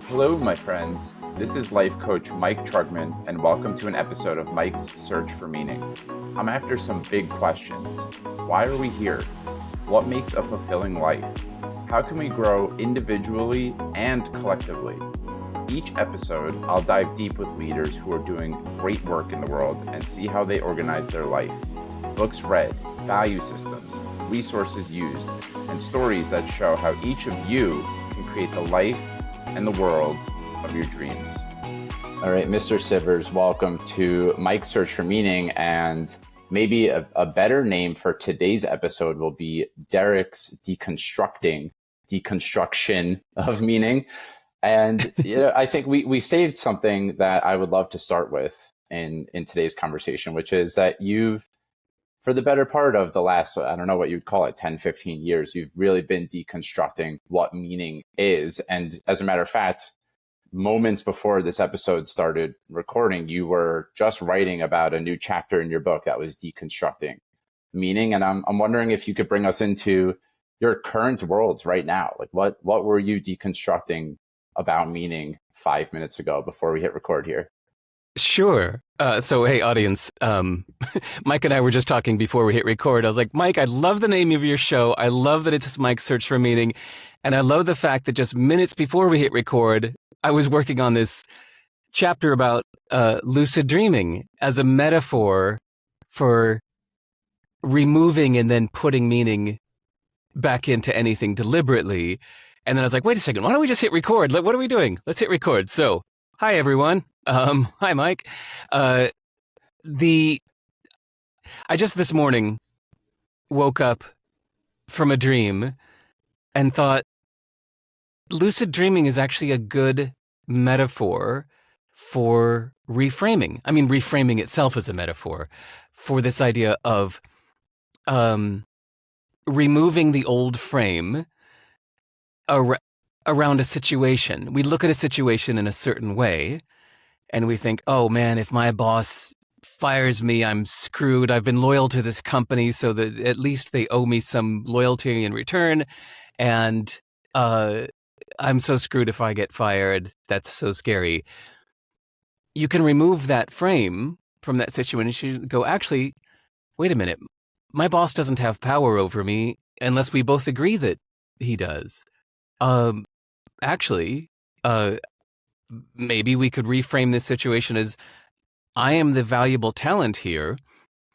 Hello, my friends. This is life coach Mike Trugman, and welcome to an episode of Mike's Search for Meaning. I'm after some big questions. Why are we here? What makes a fulfilling life? How can we grow individually and collectively? Each episode, I'll dive deep with leaders who are doing great work in the world and see how they organize their life. Books read, value systems, resources used, and stories that show how each of you can create the life and the world of your dreams. All right, Mr. Sivers, welcome to Mike's Search for Meaning. And maybe a better name for today's episode will be Derek's deconstruction of meaning. And I think we saved something that I would love to start with in today's conversation, which is that you've, for the better part of the last, I don't know what you'd call it, 10, 15 years, you've really been deconstructing what meaning is. And as a matter of fact, moments before this episode started recording, you were just writing about a new chapter in your book that was deconstructing meaning. And I'm wondering if you could bring us into your current worlds right now. Like what were you deconstructing about meaning 5 minutes ago before we hit record here? Sure. So, hey, audience, Mike and I were just talking before we hit record. I was like, Mike, I love the name of your show. I love that it's Mike's Search for Meaning. And I love the fact that just minutes before we hit record, I was working on this chapter about lucid dreaming as a metaphor for removing and then putting meaning back into anything deliberately. And then I was like, wait a second, why don't we just hit record? What are we doing? Let's hit record. So, hi, everyone. Hi, Mike. I just this morning woke up from a dream and thought lucid dreaming is actually a good metaphor for reframing. I mean, reframing itself is a metaphor for this idea of removing the old frame around a situation. We look at a situation in a certain way, and we think, oh man, if my boss fires me, I'm screwed. I've been loyal to this company, so that at least they owe me some loyalty in return. And I'm so screwed if I get fired. That's so scary. You can remove that frame from that situation and go, actually, wait a minute. My boss doesn't have power over me unless we both agree that he does. Actually, maybe we could reframe this situation as I am the valuable talent here,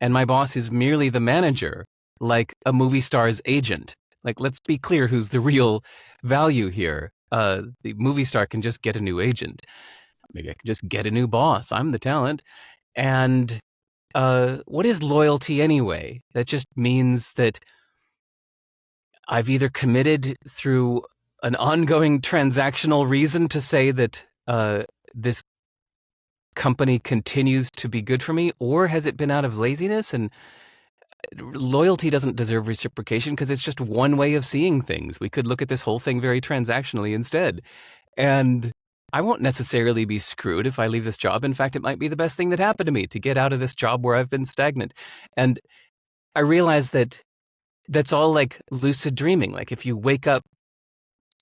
and my boss is merely the manager, like a movie star's agent. Like, let's be clear who's the real value here. The movie star can just get a new agent. Maybe I can just get a new boss. I'm the talent. And what is loyalty anyway? That just means that I've either committed through an ongoing transactional reason to say that this company continues to be good for me, or has it been out of laziness? And loyalty doesn't deserve reciprocation because it's just one way of seeing things. We could look at this whole thing very transactionally instead. And I won't necessarily be screwed if I leave this job. In fact, it might be the best thing that happened to me to get out of this job where I've been stagnant. And I realized that that's all like lucid dreaming. Like if you wake up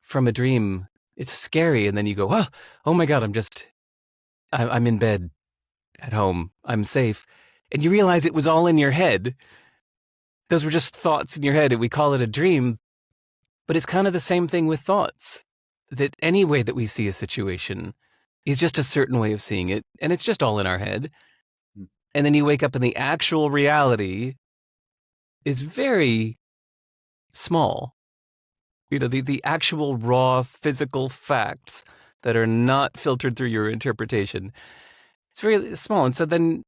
from a dream, it's scary, and then you go, oh my God, I'm in bed at home, I'm safe. And you realize it was all in your head. Those were just thoughts in your head, and we call it a dream. But it's kind of the same thing with thoughts, that any way that we see a situation is just a certain way of seeing it, and it's just all in our head. And then you wake up and the actual reality is very small. The actual raw physical facts that are not filtered through your interpretation. It's very small. And so then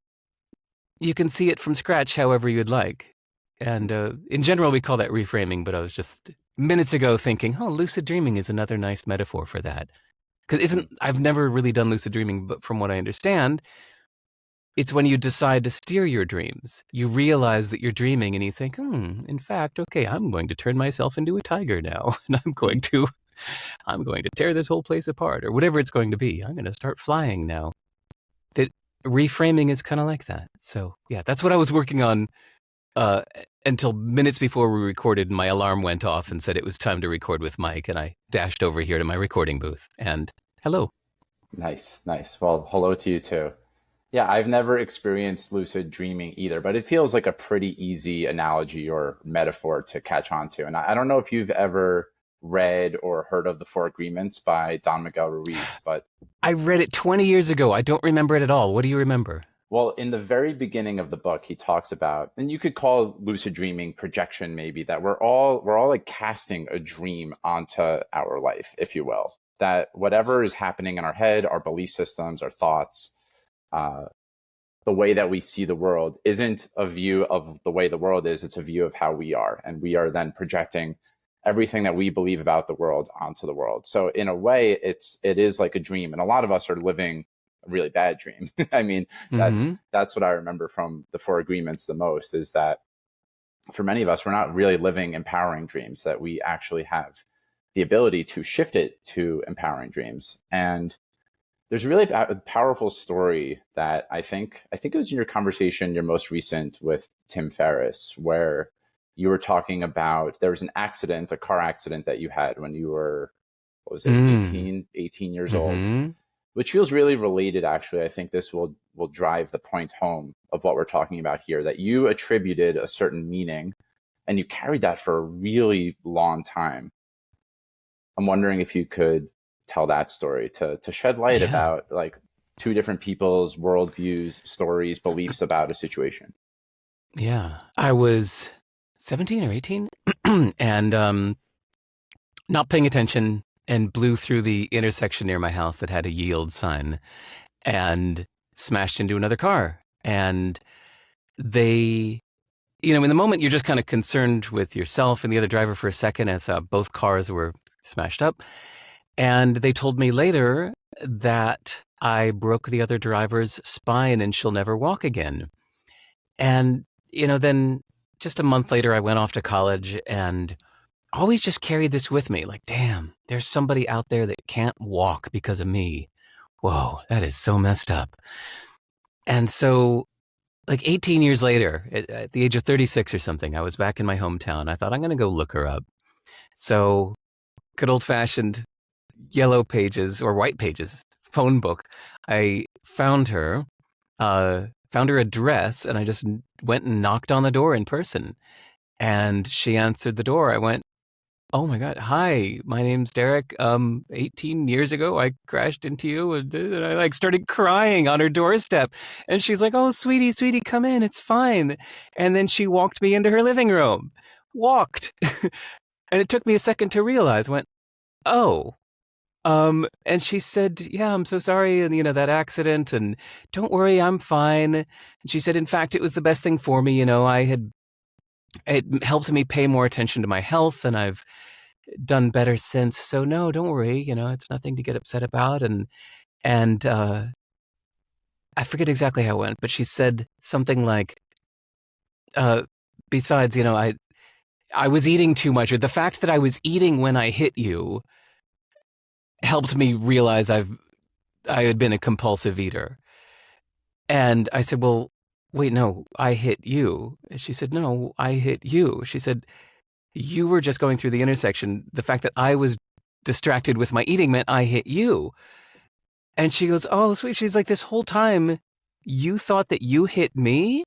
you can see it from scratch however you'd like. And in general, we call that reframing. But I was just minutes ago thinking, lucid dreaming is another nice metaphor for that. Because I've never really done lucid dreaming, but from what I understand, it's when you decide to steer your dreams. You realize that you're dreaming and you think, in fact, okay, I'm going to turn myself into a tiger now. And I'm going to tear this whole place apart, or whatever it's going to be. I'm going to start flying now. That reframing is kind of like that. So yeah, that's what I was working on until minutes before we recorded, and my alarm went off and said it was time to record with Mike. And I dashed over here to my recording booth. And Hello. Nice, nice. Well, hello to you too. Yeah, I've never experienced lucid dreaming either, but it feels like a pretty easy analogy or metaphor to catch on to. And I don't know if you've ever read or heard of The Four Agreements by Don Miguel Ruiz, but I read it 20 years ago. I don't remember it at all. What do you remember? well, in the very beginning of the book, he talks about, and you could call lucid dreaming projection, maybe, that we're all like casting a dream onto our life, if you will. That whatever is happening in our head, our belief systems, our thoughts, uh, the way that we see the world isn't a view of the way the world is, it's a view of how we are. And we are then projecting everything that we believe about the world onto the world. So in a way, it is like a dream. And a lot of us are living a really bad dream. I mean, Mm-hmm. that's what I remember from the Four Agreements the most, is that for many of us, we're not really living empowering dreams, that we actually have the ability to shift it to empowering dreams. And there's a really powerful story that I think it was in your conversation, your most recent with Tim Ferriss, where you were talking about there was an accident, a car accident that you had when you were, what was it, Mm. 18 years old, Mm-hmm. which feels really related. Actually, I think this will drive the point home of what we're talking about here, that you attributed a certain meaning and you carried that for a really long time. I'm wondering if you could tell that story to shed light Yeah. about like two different people's worldviews, stories, beliefs about a situation. Yeah. I was 17 or 18 and not paying attention and blew through the intersection near my house that had a yield sign and smashed into another car. And they, in the moment you're just kind of concerned with yourself and the other driver for a second as both cars were smashed up. And they told me later that I broke the other driver's spine and she'll never walk again. And, then just a month later, I went off to college and always just carried this with me. Like, damn, there's somebody out there that can't walk because of me. Whoa, that is so messed up. And so, like 18 years later, at the age of 36 or something, I was back in my hometown. I thought, I'm going to go look her up. So, good old fashioned yellow pages or white pages phone book. I found her address, and I just went and knocked on the door in person. And she answered the door. I went, "Oh my God, hi, my name's Derek. 18 years ago, I crashed into you," and I like started crying on her doorstep. And she's like, "Oh, sweetie, sweetie, come in. It's fine." And then she walked me into her living room. Walked. And it took me a second to realize, went, "Oh." And she said, "Yeah, I'm so sorry, and that accident, and don't worry, I'm fine." And she said, "In fact, it was the best thing for me. It helped me pay more attention to my health, and I've done better since. So no, don't worry, it's nothing to get upset about." And I forget exactly how it went, but she said something like, uh, "Besides, I was eating too much, or the fact that I was eating when I hit you helped me realize I had been a compulsive eater." And I said, "Well, wait, no, I hit you." And she said, "No, I hit you." She said, "You were just going through the intersection. The fact that I was distracted with my eating meant I hit you." And she goes, "Oh, sweet." She's like, "This whole time, you thought that you hit me?"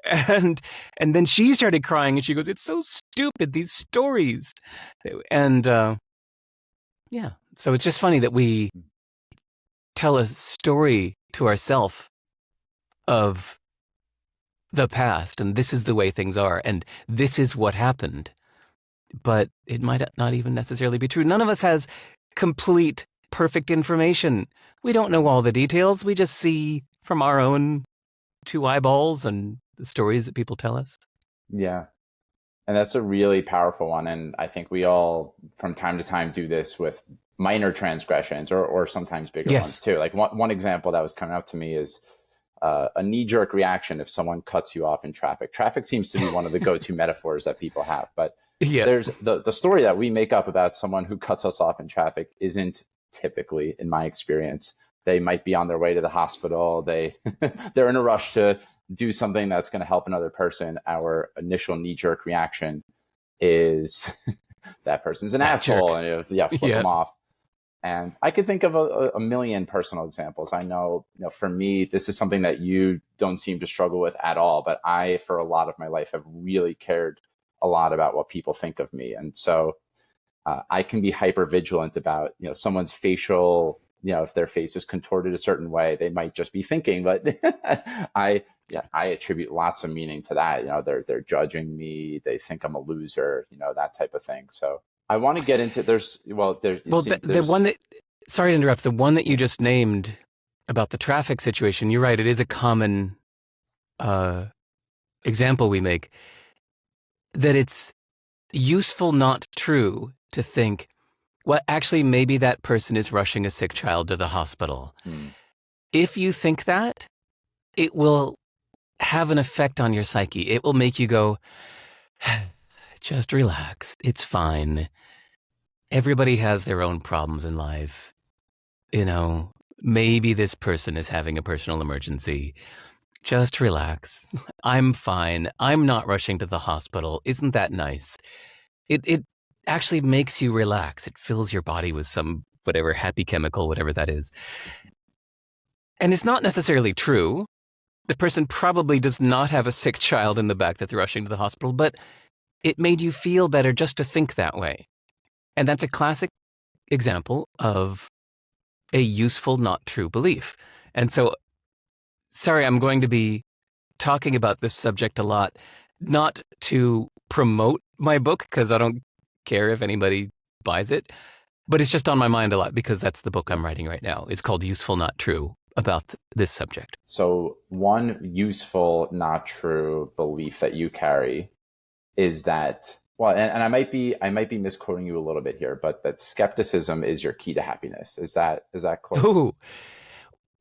And and then she started crying and she goes, "It's so stupid, these stories." And yeah, so it's just funny that we tell a story to ourselves of the past, and this is the way things are, and this is what happened. But it might not even necessarily be true. None of us has complete, perfect information. We don't know all the details. We just see from our own two eyeballs and the stories that people tell us. Yeah. And that's a really powerful one. And I think we all, from time to time, do this with minor transgressions or sometimes bigger ones Yes. too. Like one example that was coming up to me is a knee jerk reaction if someone cuts you off in traffic. Traffic seems to be one of the go to metaphors that people have. But Yeah. there's the story that we make up about someone who cuts us off in traffic isn't typically, in my experience. They might be on their way to the hospital. They're in a rush to do something that's going to help another person. Our initial knee jerk reaction is that person's an That asshole, jerk. and flip Yeah. them off. And I could think of a million personal examples. I know, for me, this is something that you don't seem to struggle with at all. But I, for a lot of my life, have really cared a lot about what people think of me. And so I can be hyper vigilant about, someone's facial, if their face is contorted a certain way, they might just be thinking, but I attribute lots of meaning to that. They're judging me. They think I'm a loser, that type of thing. So I want to get into the one that, sorry to interrupt, the one that you just named about the traffic situation, you're right. It is a common example we make, that it's useful, not true, to think, well, actually, maybe that person is rushing a sick child to the hospital. If you think that, it will have an effect on your psyche. It will make you go, just relax. It's fine. Everybody has their own problems in life. Maybe this person is having a personal emergency. Just relax. I'm fine. I'm not rushing to the hospital. Isn't that nice? It actually makes you relax. It fills your body with some whatever happy chemical, whatever that is. And it's not necessarily true. The person probably does not have a sick child in the back that they're rushing to the hospital, but it made you feel better just to think that way. And that's a classic example of a useful, not true belief. And so, sorry, I'm going to be talking about this subject a lot, not to promote my book, because I don't care if anybody buys it, but it's just on my mind a lot because that's the book I'm writing right now. It's called Useful, Not True, about this subject. So one useful, not true belief that you carry is that, well, and I might be misquoting you a little bit here, but that skepticism is your key to happiness. Is that close? Ooh.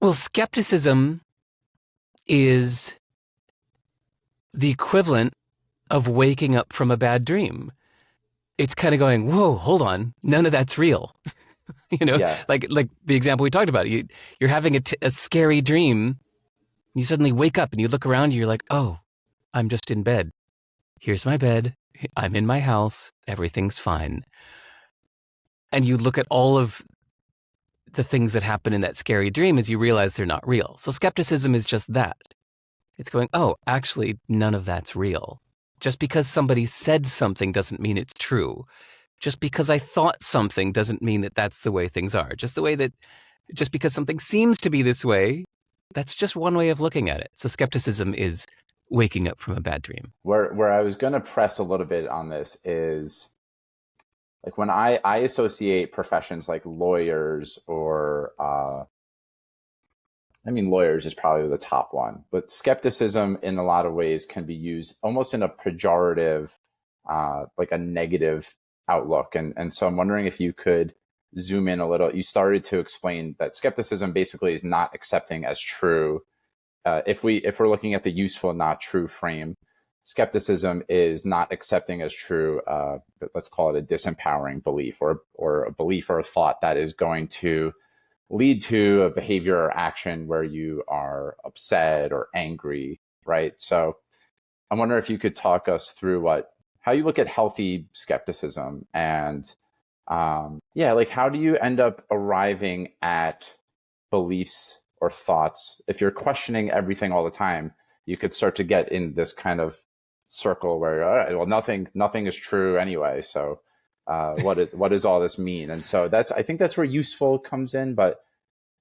Well, skepticism is the equivalent of waking up from a bad dream. It's kind of going, whoa, hold on, none of that's real. Yeah. Like the example we talked about. You're having a scary dream. You suddenly wake up and you look around you. You're like, oh, I'm just in bed. Here's my bed. I'm in my house. Everything's fine. And you look at all of the things that happen in that scary dream as you realize they're not real. So skepticism is just that. It's going, oh, actually, none of that's real. Just because somebody said something doesn't mean it's true. Just because I thought something doesn't mean that that's the way things are. Just because something seems to be this way, that's just one way of looking at it. So skepticism is waking up from a bad dream. Where I was going to press a little bit on this is, like, when I associate professions like lawyers or, lawyers is probably the top one, but skepticism in a lot of ways can be used almost in a pejorative, like a negative outlook. And so I'm wondering if you could zoom in a little. You started to explain that skepticism basically is not accepting as true. If we're looking at the useful, not true frame, skepticism is not accepting as true, let's call it a disempowering belief, or a belief or a thought that is going to lead to a behavior or action where you are upset or angry, right? So I wonder if you could talk us through how you look at healthy skepticism, and like, how do you end up arriving at beliefs or thoughts? If you're questioning everything all the time, you could start to get in this kind of circle where, all right, well, nothing is true anyway. So what does all this mean? And so I think that's where useful comes in. But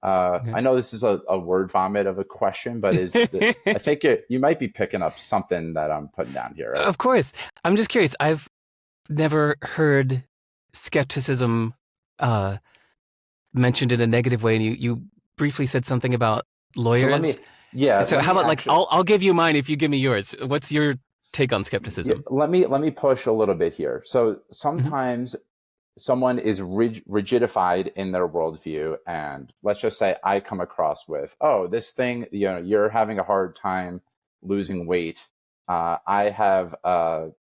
I know this is a word vomit of a question, but I think you might be picking up something that I'm putting down here. Right? Of course. I'm just curious. I've never heard skepticism mentioned in a negative way. And you briefly said something about lawyers. So how about I'll give you mine if you give me yours. What's your take on skepticism? Yeah, let me push a little bit here. So sometimes someone is rigidified in their worldview, and let's just say I come across with, oh, this thing, you're having a hard time losing weight. I have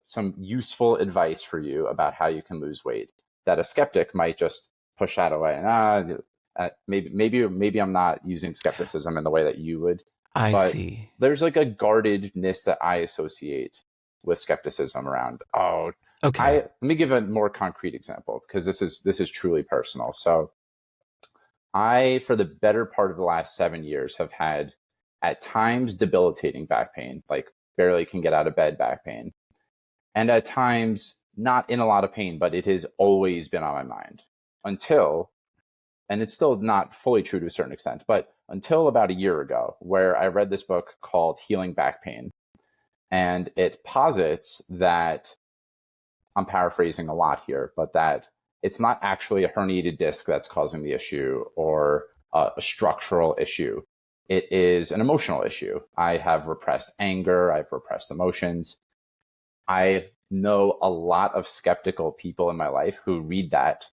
some useful advice for you about how you can lose weight, that a skeptic might just push that away. And maybe I'm not using skepticism in the way that you would. I see. There's like a guardedness that I associate with skepticism around, oh, okay. Let me give a more concrete example, because this is truly personal. So I, for the better part of the last 7 years, have had at times debilitating back pain, like barely can get out of bed back pain. And at times not in a lot of pain, but it has always been on my mind until, and it's still not fully true to a certain extent, but until about a year ago, where I read this book called Healing Back Pain. And it posits that, I'm paraphrasing a lot here, but that it's not actually a herniated disc that's causing the issue or a structural issue. It is an emotional issue. I have repressed anger. I've repressed emotions. I know a lot of skeptical people in my life who read that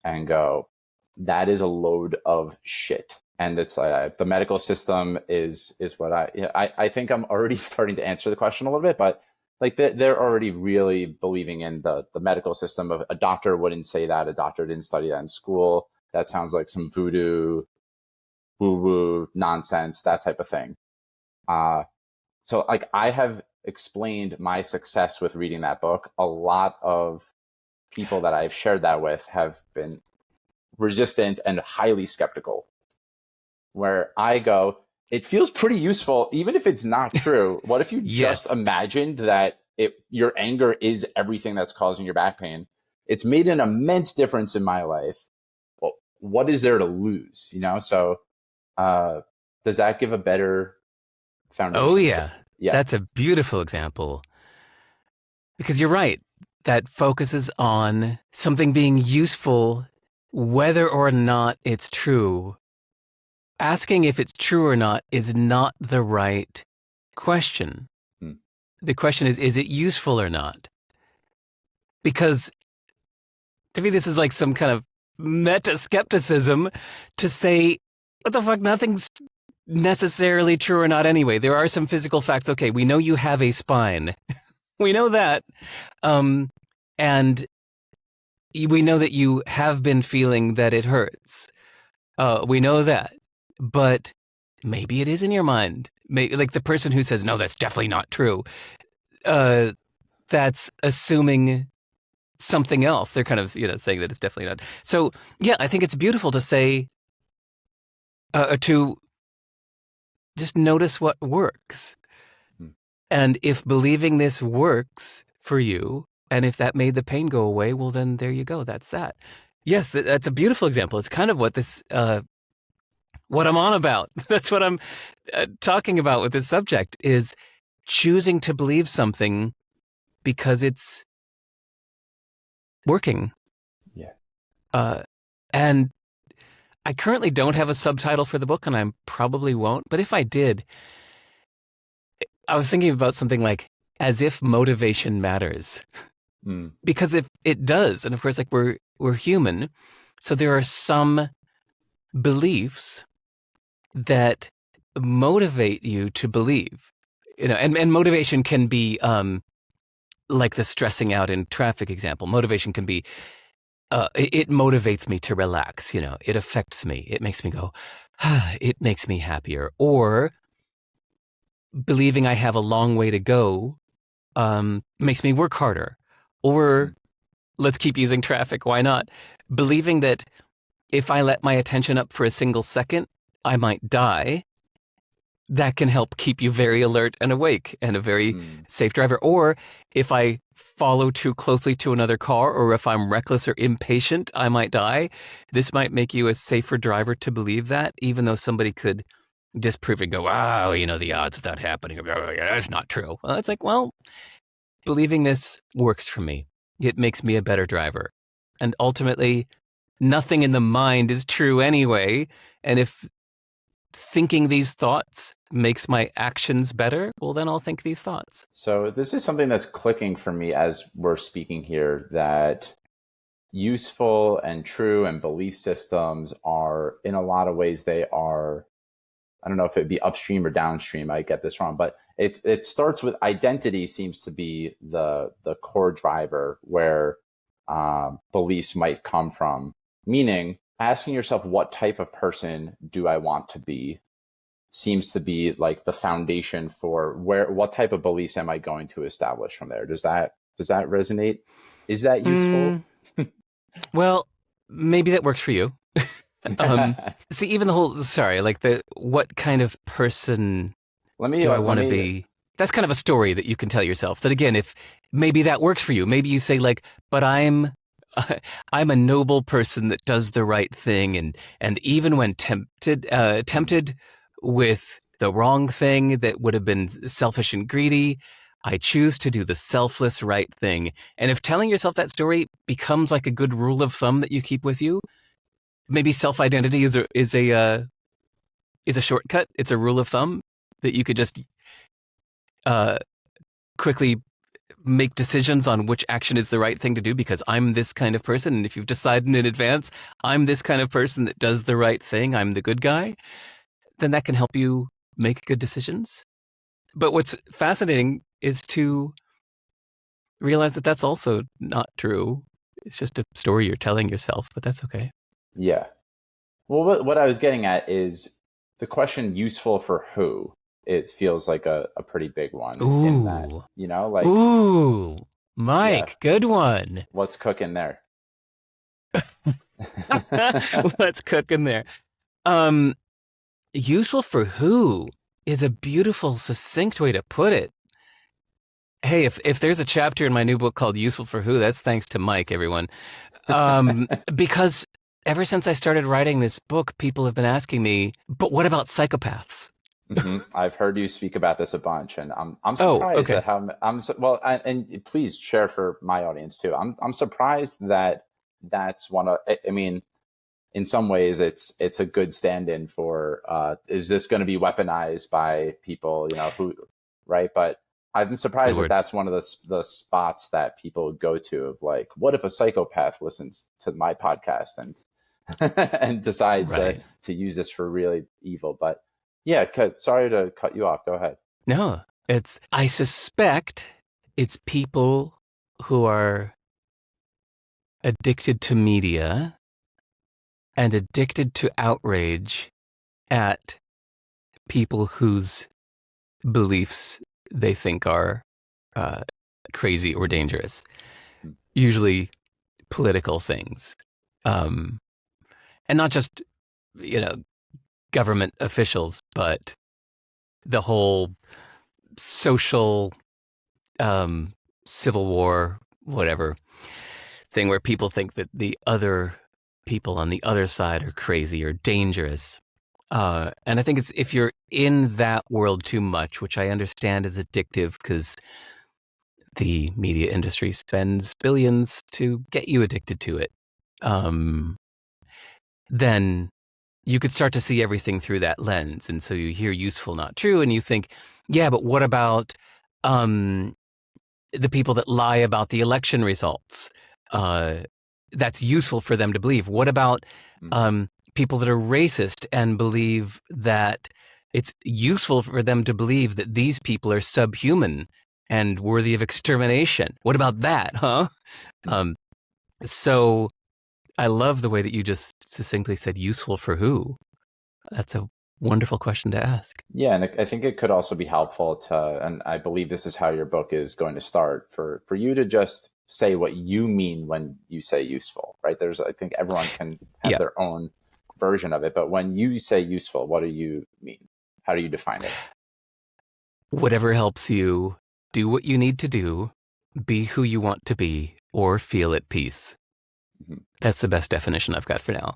and go, that is a load of shit. And it's the medical system is what I think I'm already starting to answer the question a little bit, but like they're already really believing in the medical system. A doctor wouldn't say that. A doctor didn't study that in school. That sounds like some voodoo, woo-woo nonsense, that type of thing. So like I have explained my success with reading that book. A lot of people that I've shared that with have been resistant and highly skeptical. Where I go, it feels pretty useful, even if it's not true. What if you Yes. just imagined that your anger is everything that's causing your back pain? It's made an immense difference in my life. Well, what is there to lose? So does that give a better foundation? Oh, yeah. Yeah. That's a beautiful example. Because you're right. That focuses on something being useful, whether or not it's true. Asking if it's true or not is not the right question. The question is it useful or not? Because to me, this is like some kind of meta-skepticism to say, what the fuck, nothing's necessarily true or not anyway. There are some physical facts. Okay, we know you have a spine. We know that. And we know that you have been feeling that it hurts. We know that. But maybe it is in your mind. Maybe, like the person who says, no, that's definitely not true. That's assuming something else. They're kind of, saying that it's definitely not. So, yeah, I think it's beautiful to say, to just notice what works. And if believing this works for you, and if that made the pain go away, well, then there you go. That's that. Yes, that's a beautiful example. It's kind of what this, what I'm on about. That's what I'm talking about with this subject, is choosing to believe something because it's working. Yeah. And I currently don't have a subtitle for the book, and I probably won't. But if I did, I was thinking about something like, as if motivation matters. Because if it does, and of course, like we're human, so there are some beliefs that motivate you to believe, and motivation can be like the stressing out in traffic example. Motivation can be it motivates me to relax. It affects me. It makes me go, it makes me happier. Or believing I have a long way to go makes me work harder. Or let's keep using traffic. Why not? Believing that if I let my attention up for a single second, I might die. That can help keep you very alert and awake and a very safe driver. Or if I follow too closely to another car, or if I'm reckless or impatient, I might die. This might make you a safer driver to believe that, even though somebody could disprove it and go, wow, the odds of that happening, that's not true. Well, it's like, well, believing this works for me. It makes me a better driver. And ultimately, nothing in the mind is true anyway. And if thinking these thoughts makes my actions better, well, then I'll think these thoughts. So this is something that's clicking for me as we're speaking here, that useful and true and belief systems are, in a lot of ways, they are, I don't know if it'd be upstream or downstream. I get this wrong, but it starts with identity seems to be the core driver where beliefs might come from. Meaning, asking yourself, what type of person do I want to be, seems to be like the foundation for what type of beliefs am I going to establish from there. Does that resonate? Is that useful? Well, maybe that works for you. See, even the whole, sorry, like what kind of person let me do I let want to me be? That's kind of a story that you can tell yourself. That again, if maybe that works for you, maybe you say like, but I'm a noble person that does the right thing, and even when tempted with the wrong thing that would have been selfish and greedy, I choose to do the selfless right thing. And if telling yourself that story becomes like a good rule of thumb that you keep with you, maybe self-identity is a shortcut. It's a rule of thumb that you could just uh, quickly make decisions on which action is the right thing to do because I'm this kind of person. And if you've decided in advance, I'm this kind of person that does the right thing, I'm the good guy, then that can help you make good decisions. But what's fascinating is to realize that that's also not true. It's just a story you're telling yourself, but that's okay. Yeah. Well, what I was getting at is the question useful for who? It feels like a pretty big one in that, Ooh. like, Ooh. yeah, Mike, good one. what's cooking there? Let's cook in there. Useful for who is a beautiful, succinct way to put it. Hey, if there's a chapter in my new book called Useful for Who, that's thanks to Mike, everyone. Because ever since I started writing this book, people have been asking me, but what about psychopaths? I've heard you speak about this a bunch, and I'm Oh, surprised okay. at how well. And please share for my audience too. I'm surprised that that's one of. I mean, in some ways, it's a good stand-in for. Is this going to be weaponized by people? Who, right? But I'm Good surprised that word. that's one of the spots that people go to of like, what if a psychopath listens to my podcast and and decides Right. to use this for really evil, but. Yeah, sorry to cut you off. Go ahead. No, I suspect it's people who are addicted to media and addicted to outrage at people whose beliefs they think are uh, crazy or dangerous, usually political things. And not just, you know, government officials, but the whole social civil war, whatever thing where people think that the other people on the other side are crazy or dangerous. And I think it's if you're in that world too much, which I understand is addictive because the media industry spends billions to get you addicted to it, then you could start to see everything through that lens. And so you hear useful, not true, and you think, yeah, but what about the people that lie about the election results? That's useful for them to believe. What about people that are racist and believe that it's useful for them to believe that these people are subhuman and worthy of extermination? What about that, huh? So I love the way that you just succinctly said useful for who. That's a wonderful question to ask. Yeah, and I think it could also be helpful to, and I believe this is how your book is going to start, for you to just say what you mean when you say useful, right? I think everyone can have Yeah. their own version of it, but when you say useful, what do you mean? How do you define it? Whatever helps you do what you need to do, be who you want to be, or feel at peace. Mhm. That's the best definition I've got for now.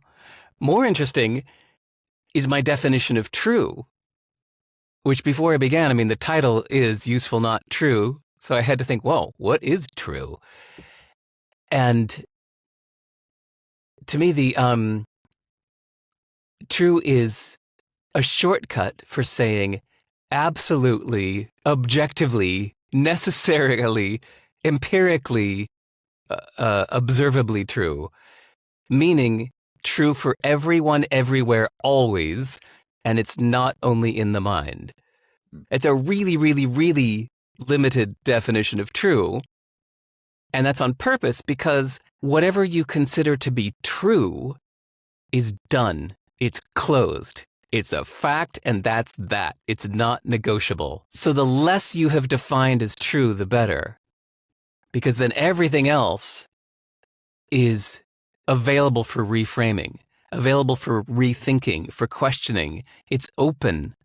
More interesting is my definition of true, which before I began, I mean, the title is Useful, Not True. So I had to think, whoa, what is true? And to me, the true is a shortcut for saying absolutely, objectively, necessarily, empirically, observably true, meaning true for everyone, everywhere, always, and it's not only in the mind. It's a really, really, really limited definition of true, and that's on purpose because whatever you consider to be true is done. It's closed. It's a fact, and that's that. It's not negotiable. So the less you have defined as true, the better. Because then everything else is available for reframing. available for rethinking, for questioning. It's open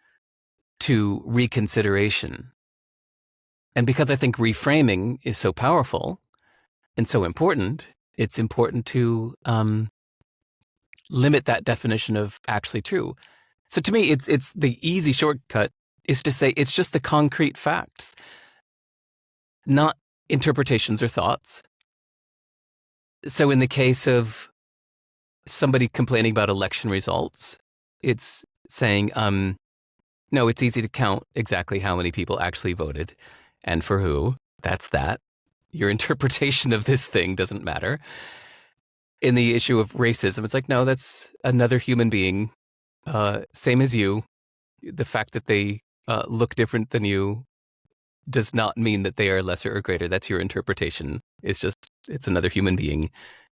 to reconsideration. And because I think reframing is so powerful and so important, it's important to limit that definition of actually true. So to me, it's the easy shortcut is to say it's just the concrete facts, not interpretations or thoughts. So in the case of somebody complaining about election results, it's saying, no, it's easy to count exactly how many people actually voted and for who. That's that. Your interpretation of this thing doesn't matter. In the issue of racism, it's like, no, that's another human being, same as you. The fact that they look different than you does not mean that they are lesser or greater. That's your interpretation. It's another human being.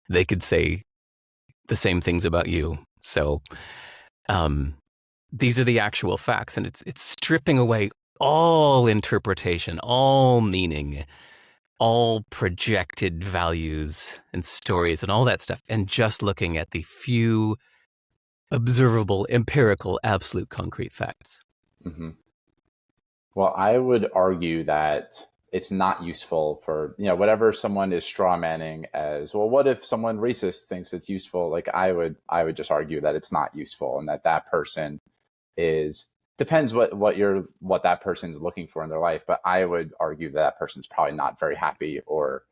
They could say the same things about you. So these are the actual facts, and it's stripping away all interpretation, all meaning, all projected values and stories and all that stuff, and just looking at the few observable, empirical, absolute concrete facts. Mm-hmm. Well, I would argue that it's not useful for, whatever someone is straw manning as, well, what if someone racist thinks it's useful? Like I would just argue that it's not useful, and that person depends what that person's looking for in their life. But I would argue that person's probably not very happy or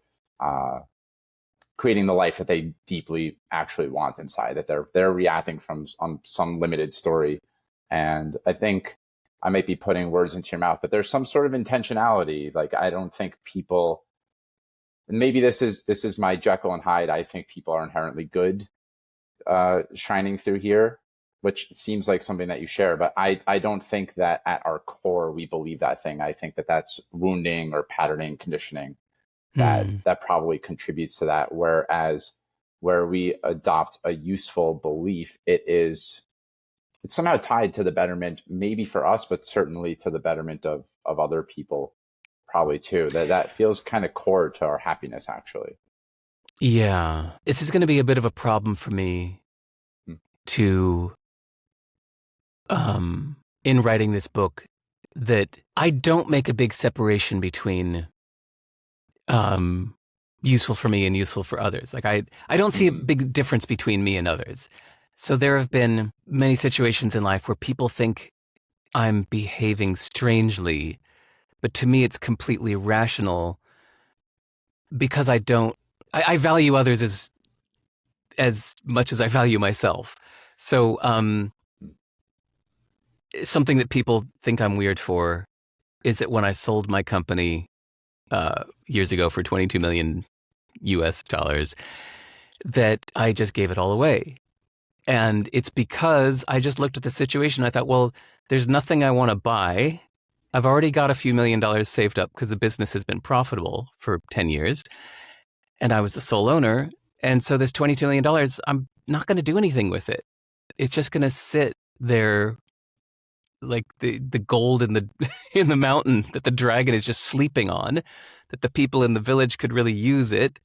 creating the life that they deeply actually want inside, that they're reacting from some limited story. And I think I might be putting words into your mouth, but there's some sort of intentionality. Like, I don't think people, and maybe this is my Jekyll and Hyde, I think people are inherently good, shining through here, which seems like something that you share, but I don't think that at our core we believe that thing. I think that that's wounding or patterning, conditioning that probably contributes to that. Whereas where we adopt a useful belief, it's somehow tied to the betterment, maybe for us, but certainly to the betterment of other people, probably too. That feels kind of core to our happiness, actually. Yeah. This is going to be a bit of a problem for me to, in writing this book, that I don't make a big separation between useful for me and useful for others. Like I don't see a big difference between me and others. So there have been many situations in life where people think I'm behaving strangely, but to me it's completely rational because I value others as much as I value myself. So something that people think I'm weird for is that when I sold my company years ago for $22 million US, that I just gave it all away. And it's because I just looked at the situation. I thought, well, there's nothing I want to buy. I've already got a few $1,000,000 saved up because the business has been profitable for 10 years. And I was the sole owner. And so this $22 million, I'm not going to do anything with it. It's just going to sit there like the gold in the mountain that the dragon is just sleeping on, that the people in the village could really use it.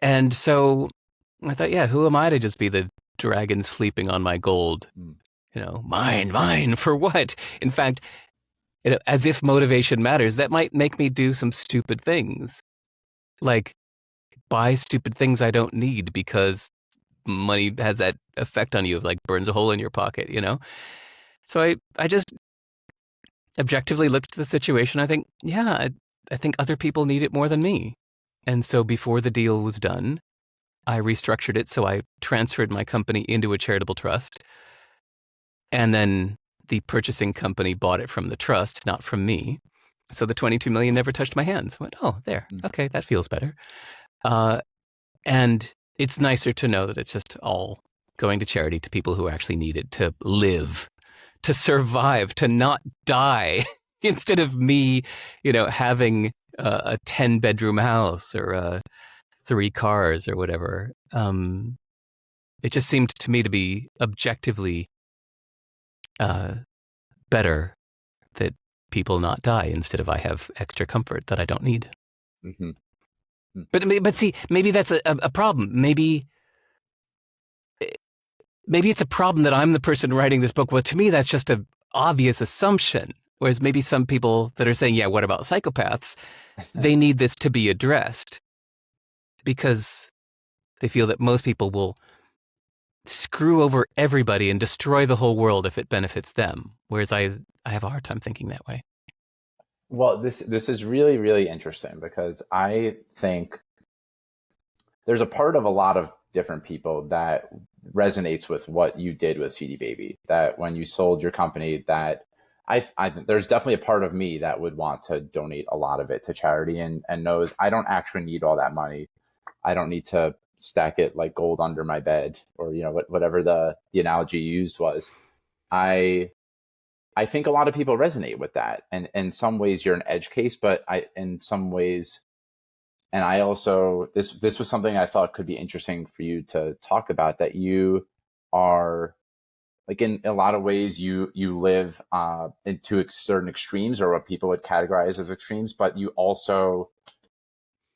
And so I thought, yeah, who am I to just be the dragon sleeping on my gold? Mine, for what? In fact, as if motivation matters, that might make me do some stupid things. Like buy stupid things I don't need because money has that effect on you, like burns a hole in your pocket, So I just objectively looked at the situation. I think, yeah, I think other people need it more than me. And so before the deal was done, I restructured it. So I transferred my company into a charitable trust. And then the purchasing company bought it from the trust, not from me. So the 22 million never touched my hands. I went, oh, there. Okay, that feels better. And it's nicer to know that it's just all going to charity, to people who actually need it to live, to survive, to not die, instead of me, having a 10-bedroom house or 3 cars or whatever. It just seemed to me to be objectively better that people not die instead of I have extra comfort that I don't need. Mm-hmm. But see, maybe that's a problem. Maybe maybe it's a problem that I'm the person writing this book. Well, to me, that's just an obvious assumption. Whereas maybe some people that are saying, yeah, what about psychopaths? They need this to be addressed because they feel that most people will screw over everybody and destroy the whole world if it benefits them. Whereas I have a hard time thinking that way. Well, this is really, really interesting because I think there's a part of a lot of different people that resonates with what you did with CD Baby. That when you sold your company, that there's definitely a part of me that would want to donate a lot of it to charity and knows I don't actually need all that money. I don't need to stack it like gold under my bed, or whatever the analogy you used was. I think a lot of people resonate with that, and in some ways you're an edge case, but in some ways, and I also this was something I thought could be interesting for you to talk about, that you are, like, in a lot of ways you live into certain extremes, or what people would categorize as extremes, but you also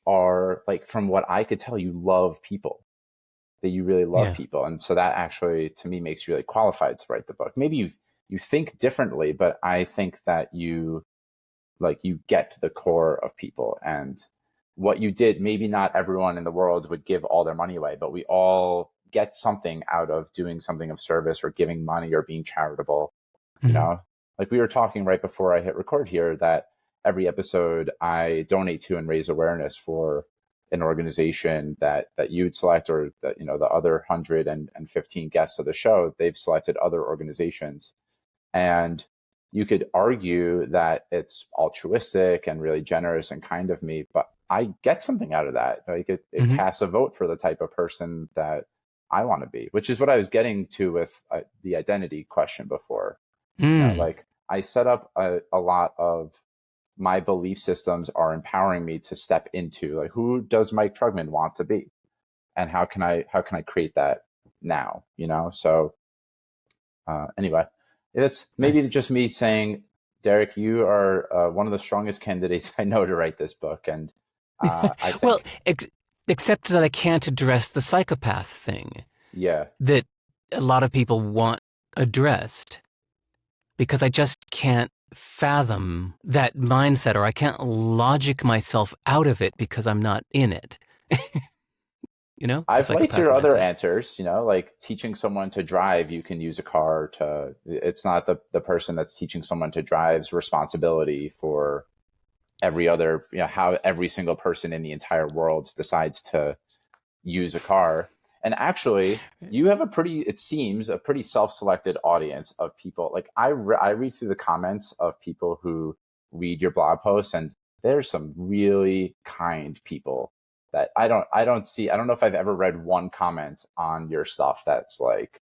are, like, from what I could tell, you love people, that you really love people. And so that actually, to me, makes you really qualified to write the book. Maybe you think differently, but I think that you get to the core of people, and what you did. Maybe not everyone in the world would give all their money away, but we all get something out of doing something of service, or giving money, or being charitable. Like we were talking right before I hit record here, that every episode I donate to and raise awareness for an organization that you'd select, or that, the other 115 guests of the show, they've selected other organizations. And you could argue that it's altruistic and really generous and kind of me, but I get something out of that. Like it casts a vote for the type of person that I want to be, which is what I was getting to with the identity question before. Like I set up a lot of my belief systems are empowering me to step into, like, who does Mike Trugman want to be, and how can I create that now? So anyway, it's maybe just me saying, Derek, you are one of the strongest candidates I know to write this book, and I think, well, except that I can't address the psychopath thing. Yeah, that a lot of people want addressed, because I just can't fathom that mindset, or I can't logic myself out of it because I'm not in it. I've liked your other answers, like teaching someone to drive, you can use a car to, it's not the person that's teaching someone to drive's responsibility for every other, how every single person in the entire world decides to use a car. And actually, you have it seems a pretty self-selected audience of people. Like I read through the comments of people who read your blog posts, and there's some really kind people that I don't see. I don't know if I've ever read one comment on your stuff that's like,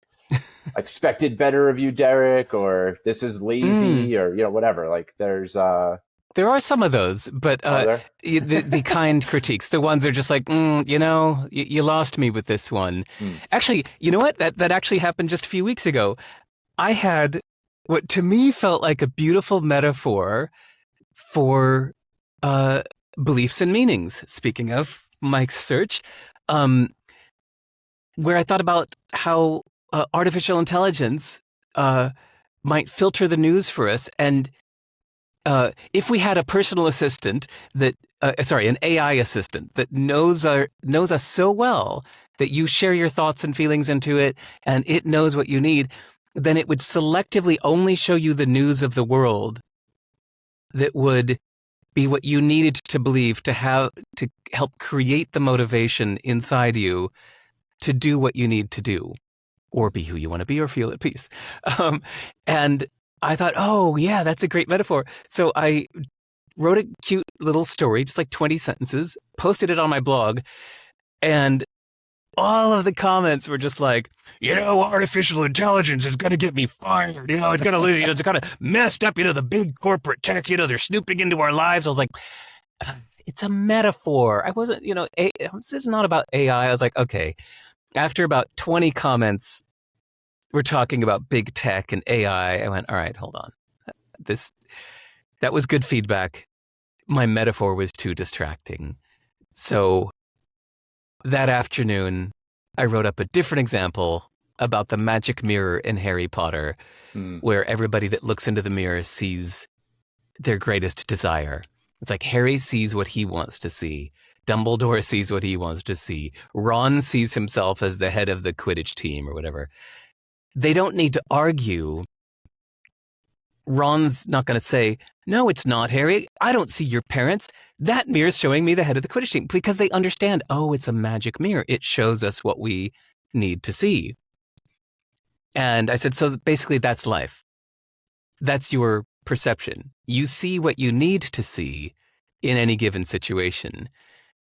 expected better of you, Derek, or this is lazy, or whatever. Like there are some of those, but the kind critiques, the ones that are just like, you lost me with this one. Actually, you know what? That actually happened just a few weeks ago. I had what to me felt like a beautiful metaphor for beliefs and meanings. Speaking of Mike's search, where I thought about how artificial intelligence might filter the news for us, and if we had a personal assistant that, an AI assistant that knows us so well that you share your thoughts and feelings into it, and it knows what you need, then it would selectively only show you the news of the world that would be what you needed to believe to help create the motivation inside you to do what you need to do, or be who you want to be, or feel at peace. And I thought, oh yeah, that's a great metaphor. So I wrote a cute little story, just like 20 sentences, posted it on my blog, and all of the comments were just like, artificial intelligence is going to get me fired. It's going to, it's kind of messed up, the big corporate tech, they're snooping into our lives. I was like, it's a metaphor. I wasn't, this is not about AI. I was like, okay. After about 20 comments, we're talking about big tech and AI. I went, all right, hold on. That was good feedback. My metaphor was too distracting. So that afternoon, I wrote up a different example about the magic mirror in Harry Potter, where everybody that looks into the mirror sees their greatest desire. It's like Harry sees what he wants to see. Dumbledore sees what he wants to see. Ron sees himself as the head of the Quidditch team or whatever. They don't need to argue. Ron's not going to say, no, it's not, Harry. I don't see your parents. That mirror's showing me the head of the Quidditch team, because they understand, oh, it's a magic mirror. It shows us what we need to see. And I said, so basically that's life. That's your perception. You see what you need to see in any given situation.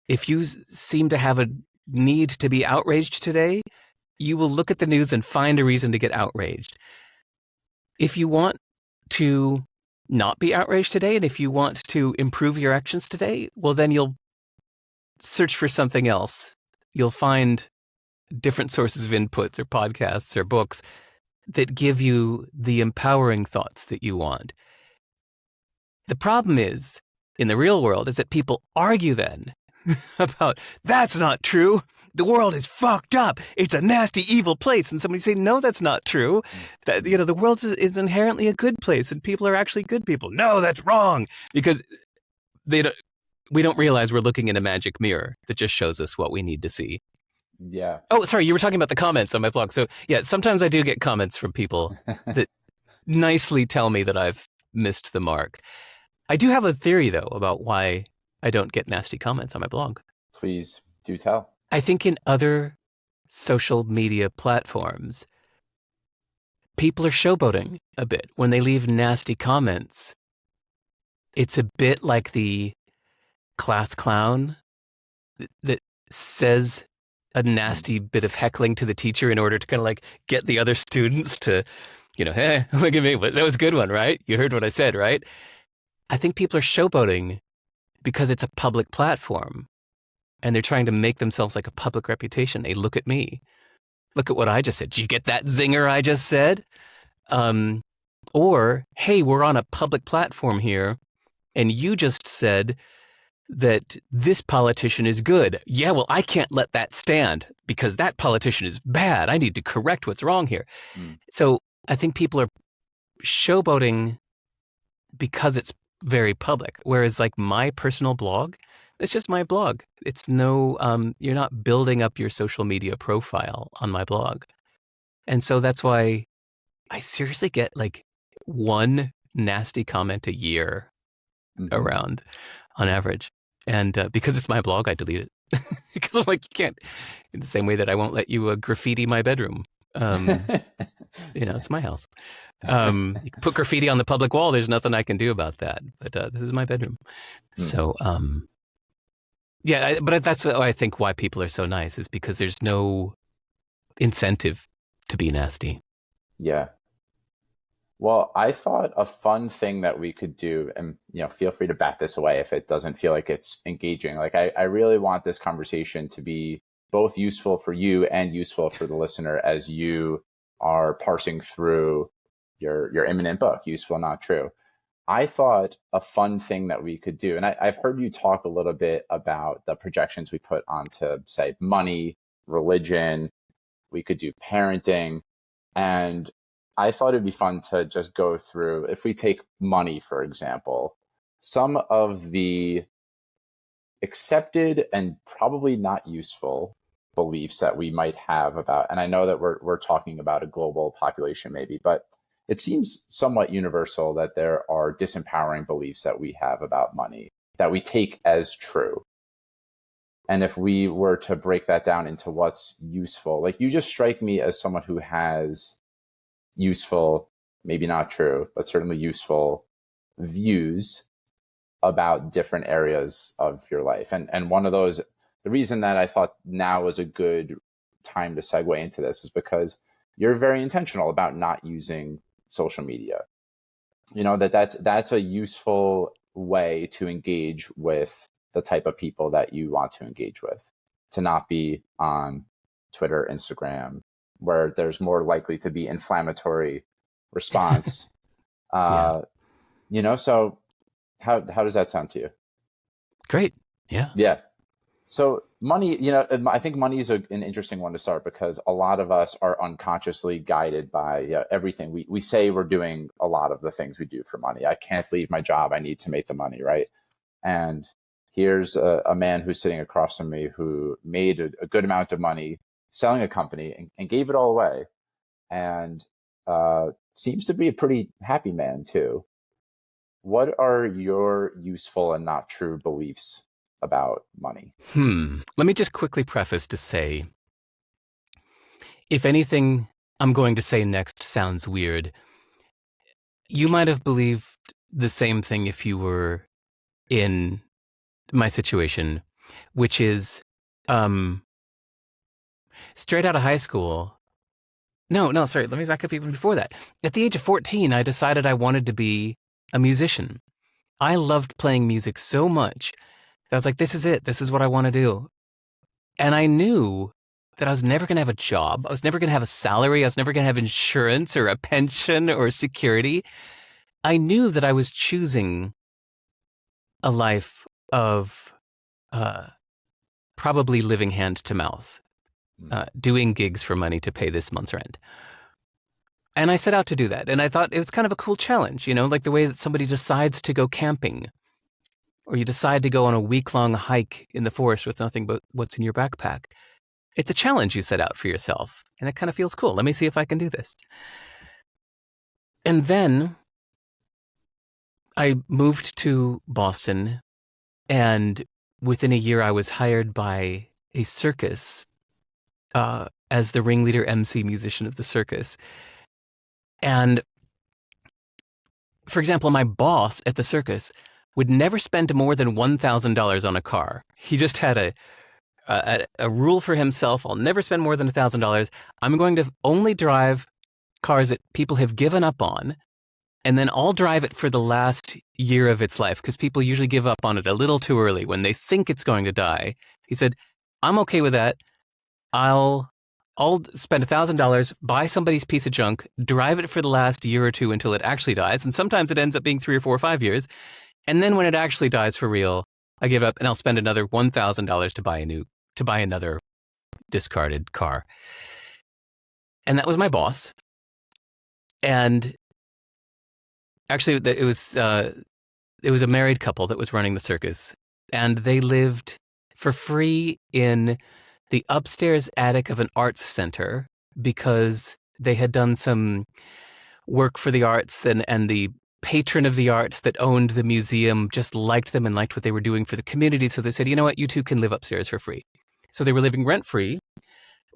If you seem to have a need to be outraged today, you will look at the news and find a reason to get outraged. If you want to not be outraged today, and if you want to improve your actions today, well, then you'll search for something else. You'll find different sources of inputs or podcasts or books that give you the empowering thoughts that you want. The problem is, in the real world, is that people argue then about, that's not true. The world is fucked up. It's a nasty, evil place. And somebody say, no, that's not true. That, the world is inherently a good place and people are actually good people. No, that's wrong. Because we don't realize we're looking in a magic mirror that just shows us what we need to see. Yeah. Oh, sorry, you were talking about the comments on my blog. So yeah, sometimes I do get comments from people that nicely tell me that I've missed the mark. I do have a theory, though, about why I don't get nasty comments on my blog. Please do tell. I think in other social media platforms, people are showboating a bit. When they leave nasty comments, it's a bit like the class clown that says a nasty bit of heckling to the teacher in order to kind of like get the other students to, hey, look at me. That was a good one, right? You heard what I said, right? I think people are showboating because it's a public platform and they're trying to make themselves like a public reputation. Hey, look at me. Look at what I just said. Did you get that zinger I just said? Or, hey, we're on a public platform here and you just said that this politician is good. Yeah, well, I can't let that stand because that politician is bad. I need to correct what's wrong here. So I think people are showboating because it's very public. Whereas like my personal blog, it's just my blog. It's no, you're not building up your social media profile on my blog. And so that's why I seriously get like one nasty comment a year around on average. And because it's my blog, I delete it. Because I'm like, you can't, in the same way that I won't let you graffiti my bedroom. It's my house. You can put graffiti on the public wall. There's nothing I can do about that. But this is my bedroom. So, but that's what I think why people are so nice is because there's no incentive to be nasty. Yeah. Well, I thought a fun thing that we could do, and feel free to bat this away if it doesn't feel like it's engaging. Like I really want this conversation to be both useful for you and useful for the listener as you are parsing through your imminent book, Useful Not True. I thought a fun thing that we could do, and I've heard you talk a little bit about the projections we put onto, say, money, religion, we could do parenting, and I thought it'd be fun to just go through, if we take money, for example, some of the accepted and probably not useful beliefs that we might have about, and I know that we're talking about a global population maybe, but it seems somewhat universal that there are disempowering beliefs that we have about money that we take as true. And if we were to break that down into what's useful, like you just strike me as someone who has useful, maybe not true, but certainly useful views about different areas of your life. And one of those, the reason that I thought now was a good time to segue into this is because you're very intentional about not using social media. That's a useful way to engage with the type of people that you want to engage with, to not be on Twitter, Instagram, where there's more likely to be inflammatory response. So how does that sound to you? Great. Yeah. Yeah. So money, I think money is an interesting one to start because a lot of us are unconsciously guided by everything. We say we're doing a lot of the things we do for money. I can't leave my job. I need to make the money, right? And here's a man who's sitting across from me who made a good amount of money selling a company and gave it all away, and seems to be a pretty happy man too. What are your useful and not true beliefs about money? Let me just quickly preface to say, if anything I'm going to say next sounds weird, you might have believed the same thing if you were in my situation, which is straight out of high school. No, sorry. Let me back up even before that. At the age of 14, I decided I wanted to be a musician. I loved playing music so much that I was like, this is it. This is what I want to do. And I knew that I was never going to have a job. I was never going to have a salary. I was never going to have insurance or a pension or security. I knew that I was choosing a life of probably living hand to mouth, doing gigs for money to pay this month's rent. And I set out to do that. And I thought it was kind of a cool challenge, like the way that somebody decides to go camping, or you decide to go on a week-long hike in the forest with nothing but what's in your backpack. It's a challenge you set out for yourself. And it kind of feels cool. Let me see if I can do this. And then I moved to Boston, and within a year I was hired by a circus as the ringleader MC musician of the circus. And for example, my boss at the circus would never spend more than $1,000 on a car. He just had a rule for himself. I'll never spend more than $1,000. I'm going to only drive cars that people have given up on, and then I'll drive it for the last year of its life, because people usually give up on it a little too early when they think it's going to die. He said, I'm okay with that. I'll spend $1,000, buy somebody's piece of junk, drive it for the last year or two until it actually dies. And sometimes it ends up being 3 or 4 or 5 years. And then when it actually dies for real, I give up and I'll spend another $1,000 to buy another discarded car. And that was my boss. And actually, it was a married couple that was running the circus, and they lived for free in the upstairs attic of an arts center because they had done some work for the arts, and the patron of the arts that owned the museum just liked them and liked what they were doing for the community. So they said, you know what, you two can live upstairs for free. So they were living rent-free,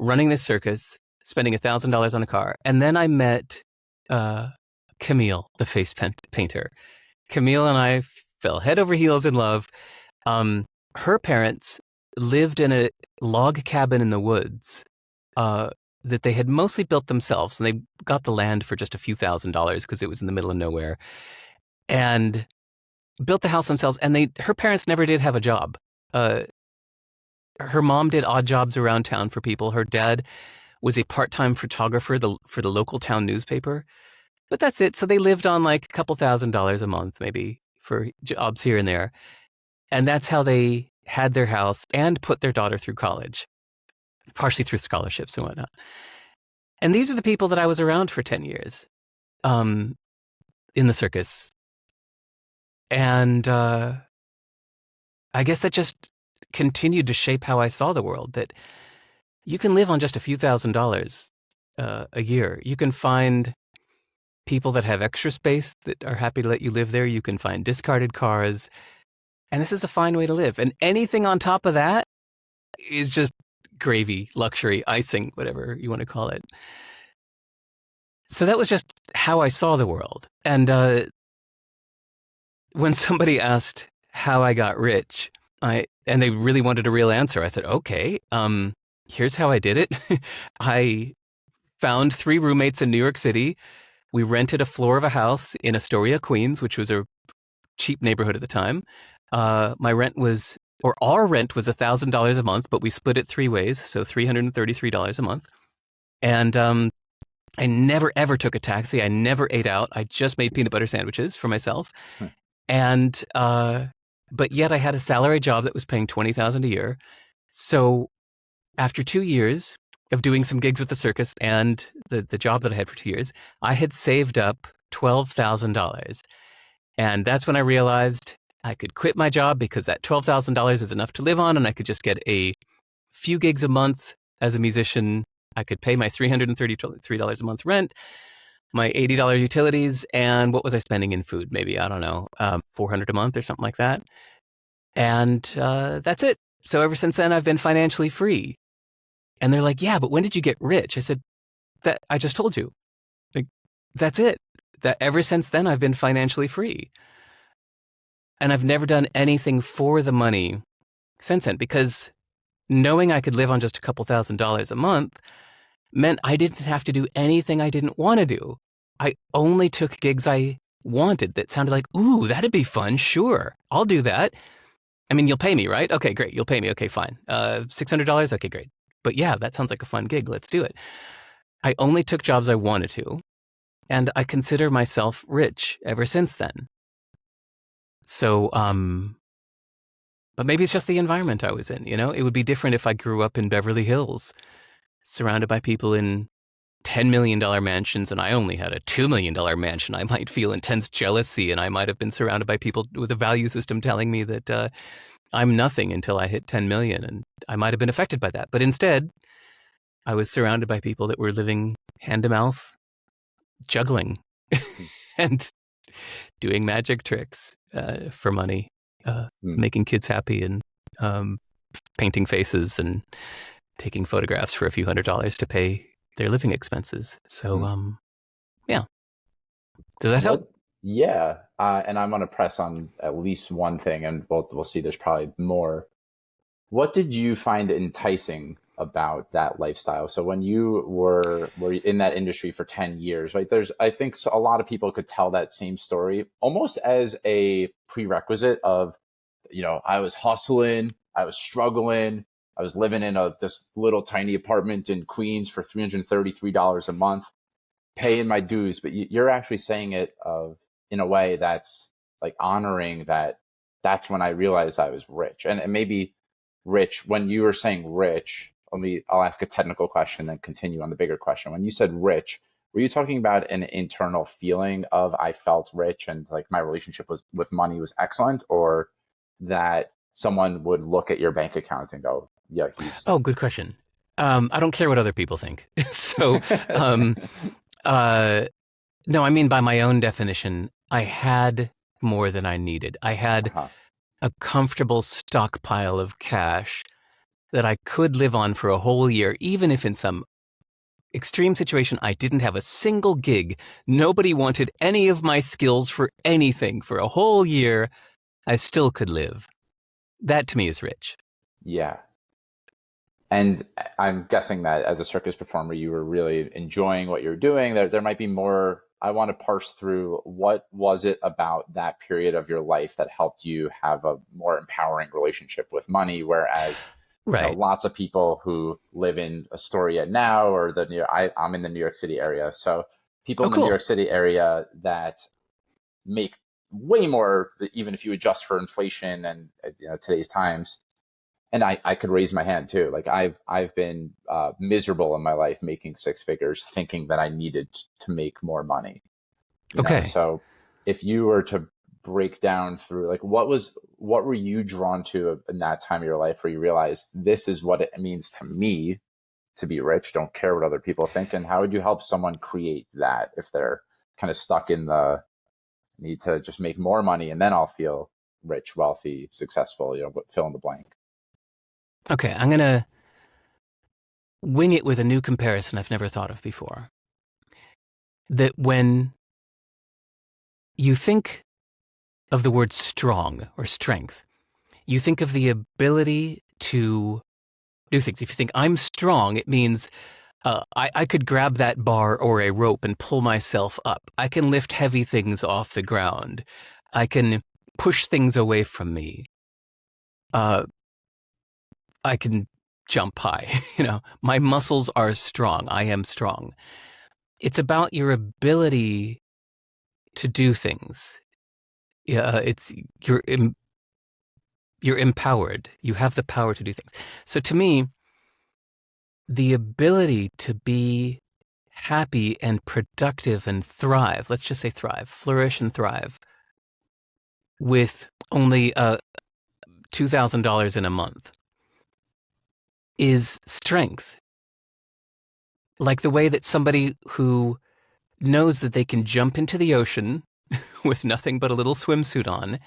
running this circus, spending $1,000 on a car. And then I met Camille, the face painter. Camille and I fell head over heels in love. Her parents lived in a log cabin in the woods that they had mostly built themselves, and they got the land for just a few $1,000s because it was in the middle of nowhere, and built the house themselves. And her parents never did have a job. Her mom did odd jobs around town for people. Her dad was a part-time photographer for the local town newspaper. But that's it. So they lived on like a couple $1,000s a month, maybe, for jobs here and there. And that's how they had their house and put their daughter through college, partially through scholarships and whatnot. And these are the people that I was around for 10 years in the circus. And I guess that just continued to shape how I saw the world, that you can live on just a few $1,000s a year. You can find people that have extra space that are happy to let you live there. You can find discarded cars. And this is a fine way to live. And anything on top of that is just gravy, luxury, icing, whatever you want to call it. So that was just how I saw the world. And when somebody asked how I got rich, and they really wanted a real answer, I said, okay, here's how I did it. I found 3 roommates in New York City. We rented a floor of a house in Astoria, Queens, which was a cheap neighborhood at the time. Our rent was $1,000 a month, but we split it 3 ways, so $333 a month. And I never, ever took a taxi. I never ate out. I just made peanut butter sandwiches for myself. And but yet I had a salary job that was paying 20,000 a year. So after 2 years of doing some gigs with the circus and the job that I had for 2 years, I had saved up $12,000. And that's when I realized I could quit my job because that $12,000 is enough to live on, and I could just get a few gigs a month as a musician. I could pay my $333 a month rent, my $80 utilities, and what was I spending in food? Maybe, I don't know, $400 a month or something like that. And that's it. So ever since then, I've been financially free. And they're like, yeah, but when did you get rich? I said, that I just told you. Like, that's it. That ever since then, I've been financially free. And I've never done anything for the money since then, because knowing I could live on just a couple $1,000s a month meant I didn't have to do anything I didn't want to do. I only took gigs I wanted that sounded like, ooh, that'd be fun. Sure, I'll do that. I mean, you'll pay me, right? Okay, great. You'll pay me. Okay, fine. $600? Okay, great. But yeah, that sounds like a fun gig. Let's do it. I only took jobs I wanted to, and I consider myself rich ever since then. So, but maybe it's just the environment I was in, you know? It would be different if I grew up in Beverly Hills, surrounded by people in $10 million mansions, and I only had a $2 million mansion. I might feel intense jealousy, and I might have been surrounded by people with a value system telling me that I'm nothing until I hit 10 million, and I might have been affected by that. But instead, I was surrounded by people that were living hand to mouth, juggling, and doing magic tricks for money, making kids happy, and painting faces and taking photographs for a few $100s to pay their living expenses. So, yeah. Does that help? Yeah. And I'm going to press on at least one thing, and we'll see. There's probably more. What did you find enticing about that lifestyle? So when you were in that industry for 10 years, right? I think a lot of people could tell that same story almost as a prerequisite of, I was hustling, I was struggling, I was living in this little tiny apartment in Queens for $333 a month, paying my dues. But you're actually saying it in a way that's like honoring that. That's when I realized I was rich. And maybe rich, when you were saying rich, I'll ask a technical question and continue on the bigger question. When you said rich, were you talking about an internal feeling of I felt rich and like my relationship with money was excellent, or that someone would look at your bank account and go, yeah, he's... Oh, good question. I don't care what other people think. So, no, I mean, by my own definition, I had more than I needed. I had a comfortable stockpile of cash that I could live on for a whole year, even if in some extreme situation I didn't have a single gig. Nobody wanted any of my skills for anything for a whole year. I still could live. That to me is rich. Yeah. And I'm guessing that as a circus performer, you were really enjoying what you're doing. There might be more. I want to parse through what was it about that period of your life that helped you have a more empowering relationship with money, whereas right. Lots of people who live in Astoria now, or I'm in the New York City area. So people in the New York City area that make way more, even if you adjust for inflation and today's times. And I could raise my hand too. Like I've been miserable in my life making six figures, thinking that I needed to make more money. So if you were to break down through, like, what were you drawn to in that time of your life where you realized this is what it means to me to be rich, don't care what other people think? And how would you help someone create that if they're kind of stuck in the need to just make more money and then I'll feel rich, wealthy, successful, fill in the blank? Okay, I'm going to wing it with a new comparison I've never thought of before. That when you think of the word strong or strength, you think of the ability to do things. If you think I'm strong, it means I could grab that bar or a rope and pull myself up. I can lift heavy things off the ground. I can push things away from me. I can jump high. My muscles are strong. I am strong. It's about your ability to do things. It's your You're empowered. You have the power to do things. So to me, the ability to be happy and productive and thrive, let's just say thrive, flourish and thrive, with only $2,000 in a month is strength. Like the way that somebody who knows that they can jump into the ocean with nothing but a little swimsuit on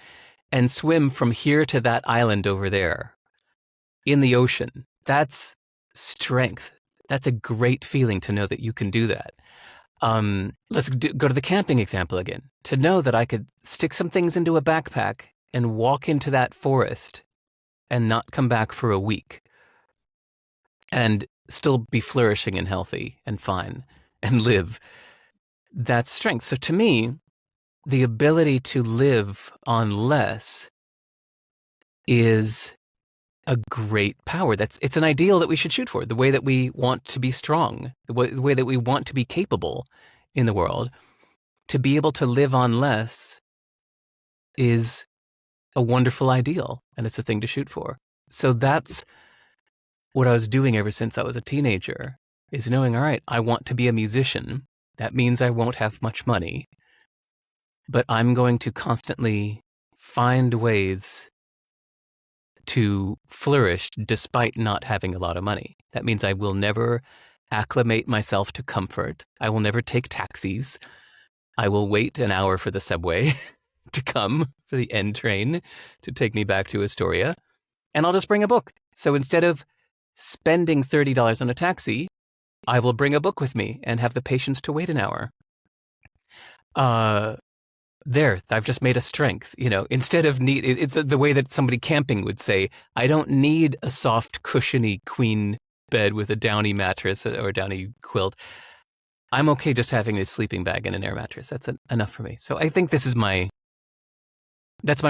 and swim from here to that island over there in the ocean. That's strength. That's a great feeling to know that you can do that. Let's go to the camping example again. To know that I could stick some things into a backpack and walk into that forest and not come back for a week and still be flourishing and healthy and fine and live. That's strength. So to me, the ability to live on less is a great power. It's an ideal that we should shoot for. The way that we want to be strong, the way that we want to be capable in the world, to be able to live on less is a wonderful ideal, and it's a thing to shoot for. So that's what I was doing ever since I was a teenager, is knowing, all right, I want to be a musician. That means I won't have much money, but I'm going to constantly find ways to flourish despite not having a lot of money. That means I will never acclimate myself to comfort. I will never take taxis. I will wait an hour for the subway to come, for the N train to take me back to Astoria, and I'll just bring a book. So instead of spending $30 on a taxi, I will bring a book with me and have the patience to wait an hour. There, I've just made a strength, instead of it's the way that somebody camping would say, I don't need a soft, cushiony queen bed with a downy mattress or a downy quilt. I'm okay just having a sleeping bag and an air mattress. That's enough for me. So I think that's my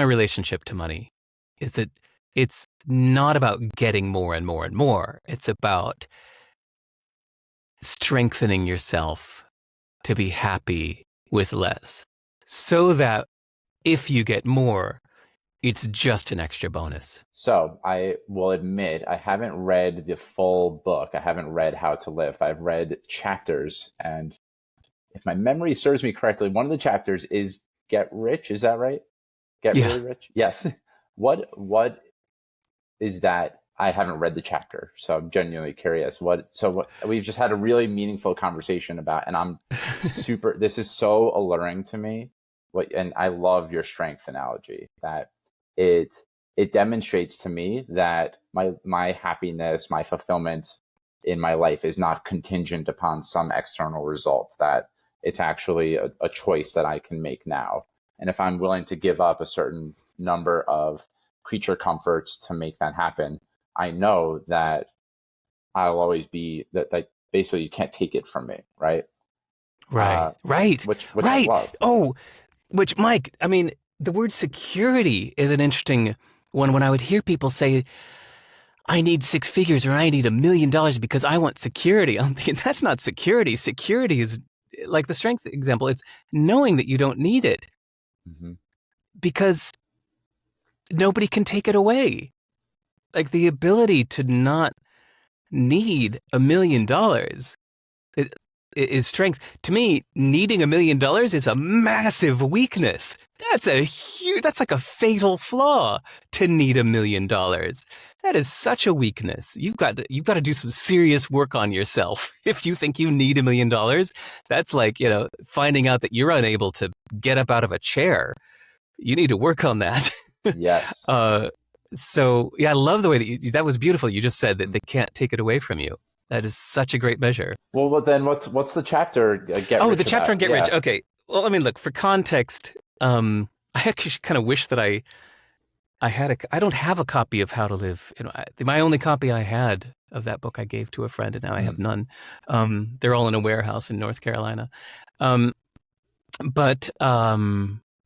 relationship to money, is that it's not about getting more and more and more. It's about strengthening yourself to be happy with less, so that if you get more, it's just an extra bonus. So I will admit, I haven't read the full book. I haven't read How to Live. I've read chapters. And if my memory serves me correctly, one of the chapters is Get Rich. Is that right? Get Really Rich? Yes. What is that? I haven't read the chapter, so I'm genuinely curious. So we've just had a really meaningful conversation about, and I'm this is so alluring to me. And I love your strength analogy, that it demonstrates to me that my happiness, my fulfillment in my life is not contingent upon some external result, that it's actually a choice that I can make now. And if I'm willing to give up a certain number of creature comforts to make that happen, I know that I'll always be that basically you can't take it from me, right? Right. Which right. I love. Oh, which, Mike, I mean, the word security is an interesting one. When I would hear people say, I need 6 figures or I need $1 million because I want security, I'm thinking, that's not security. Security is, like the strength example, it's knowing that you don't need it, because nobody can take it away. Like the ability to not need $1 million is strength. To me, needing $1 million is a massive weakness. That's like a fatal flaw, to need $1 million. That is such a weakness. You've got to do some serious work on yourself. If you think you need $1 million, that's like, finding out that you're unable to get up out of a chair. You need to work on that. Yes. So yeah, I love the way that that was beautiful. You just said that they can't take it away from you. That is such a great measure. Well, then what's the chapter? Get Rich the chapter about? on Get Rich. Okay. Well, I mean, look, for context, I actually kind of wish that I don't have a copy of How to Live. My only copy I had of that book I gave to a friend, and now I have none. They're all in a warehouse in North Carolina. But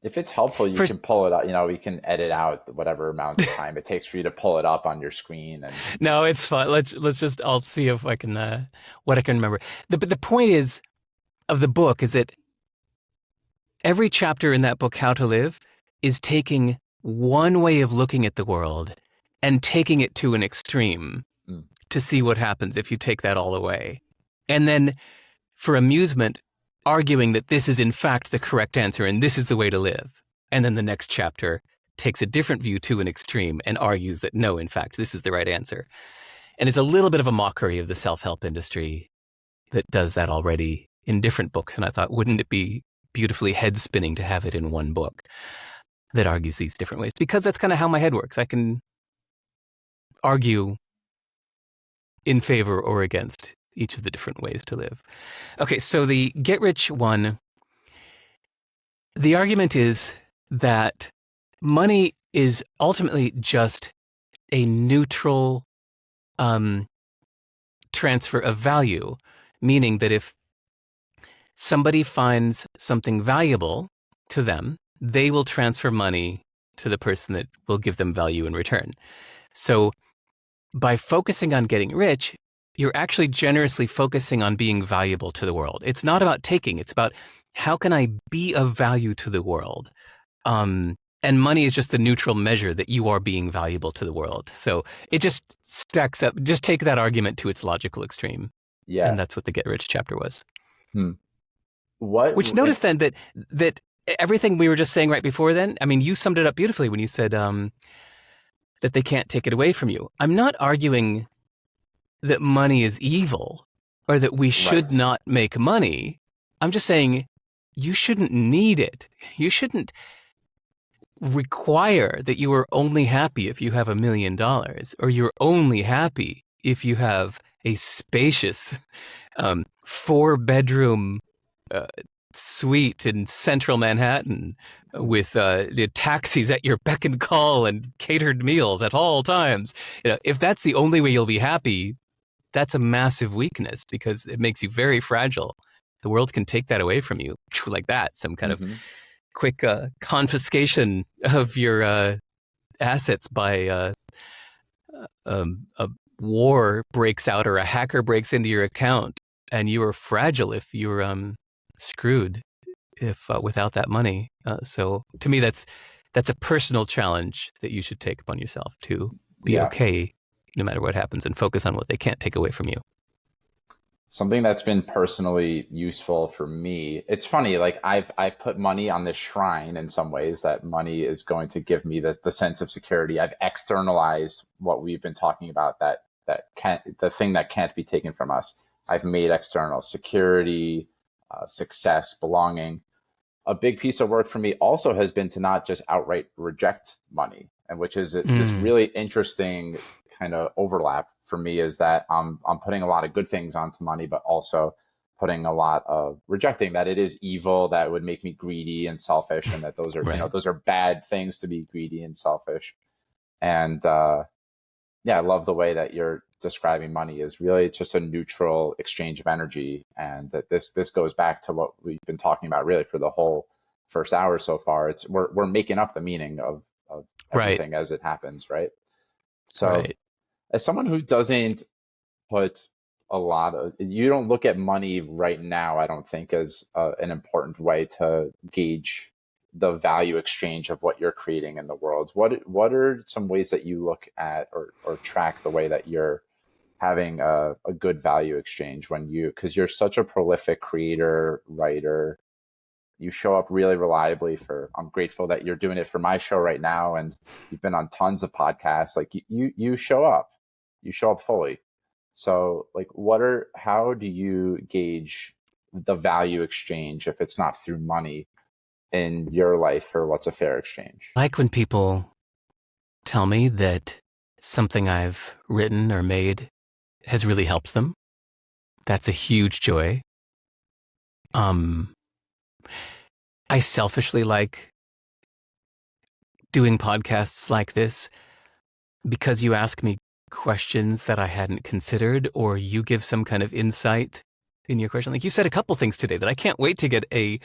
if it's helpful, you can pull it up. We can edit out whatever amount of time it takes for you to pull it up on your screen. And no, it's fine. I'll see if I can what I can remember. But the point of the book is that every chapter in that book, How to Live, is taking one way of looking at the world and taking it to an extreme Mm. to see what happens if you take that all away. And then for amusement, arguing that this is in fact the correct answer and this is the way to live. And then the next chapter takes a different view to an extreme and argues that no, in fact, this is the right answer. And it's a little bit of a mockery of the self-help industry that does that already in different books. And I thought, wouldn't it be beautifully head-spinning to have it in one book that argues these different ways? Because that's kind of how my head works. I can argue in favor or against each of the different ways to live. Okay, so the get rich one, the argument is that money is ultimately just a neutral transfer of value, meaning that if somebody finds something valuable to them, they will transfer money to the person that will give them value in return. So by focusing on getting rich, you're actually generously focusing on being valuable to the world. It's not about taking, it's about how can I be of value to the world? And money is just a neutral measure that you are being valuable to the world. So it just stacks up. Just take that argument to its logical extreme. Yeah. And that's what the Get Rich chapter was. Which notice then that everything we were just saying right before then, I mean, you summed it up beautifully when you said that they can't take it away from you. I'm not arguing that money is evil or that we should not make money. I'm just saying you shouldn't need it. You shouldn't require that you are only happy if you have $1 million, or you're only happy if you have a spacious 4-bedroom suite in central Manhattan with the taxis at your beck and call and catered meals at all times. You know, if that's the only way you'll be happy, that's a massive weakness because it makes you very fragile. The world can take that away from you like that, some kind of quick confiscation of your assets by a war breaks out or a hacker breaks into your account, and you are fragile if you're screwed if without that money. So to me, that's a personal challenge that you should take upon yourself to be okay no matter what happens and focus on what they can't take away from you. Something that's been personally useful for me. It's funny, like I've put money on this shrine in some ways, that money is going to give me the sense of security. I've externalized what we've been talking about, that the thing that can't be taken from us. I've made external security, success, belonging. A big piece of work for me also has been to not just outright reject money, and which is this really interesting kind of overlap for me, is that I'm putting a lot of good things onto money, but also putting a lot of rejecting that it is evil, that would make me greedy and selfish, and that those are those are bad things to be greedy and selfish. And I love the way that you're describing money is really it's just a neutral exchange of energy, and that this goes back to what we've been talking about really for the whole first hour so far. It's we're making up the meaning of everything as it happens, right? So as someone who doesn't put a lot of, you don't look at money right now, I don't think, as an important way to gauge the value exchange of what you're creating in the world. What are some ways that you look at or track the way that you're having a good value exchange because you're such a prolific creator, writer, you show up really reliably I'm grateful that you're doing it for my show right now. And you've been on tons of podcasts. Like you show up fully. So like, how do you gauge the value exchange if it's not through money in your life, or what's a fair exchange? Like when people tell me that something I've written or made has really helped them. That's a huge joy. I selfishly like doing podcasts like this because you ask me questions that I hadn't considered, or you give some kind of insight in your question. Like you said a couple things today that I can't wait to get a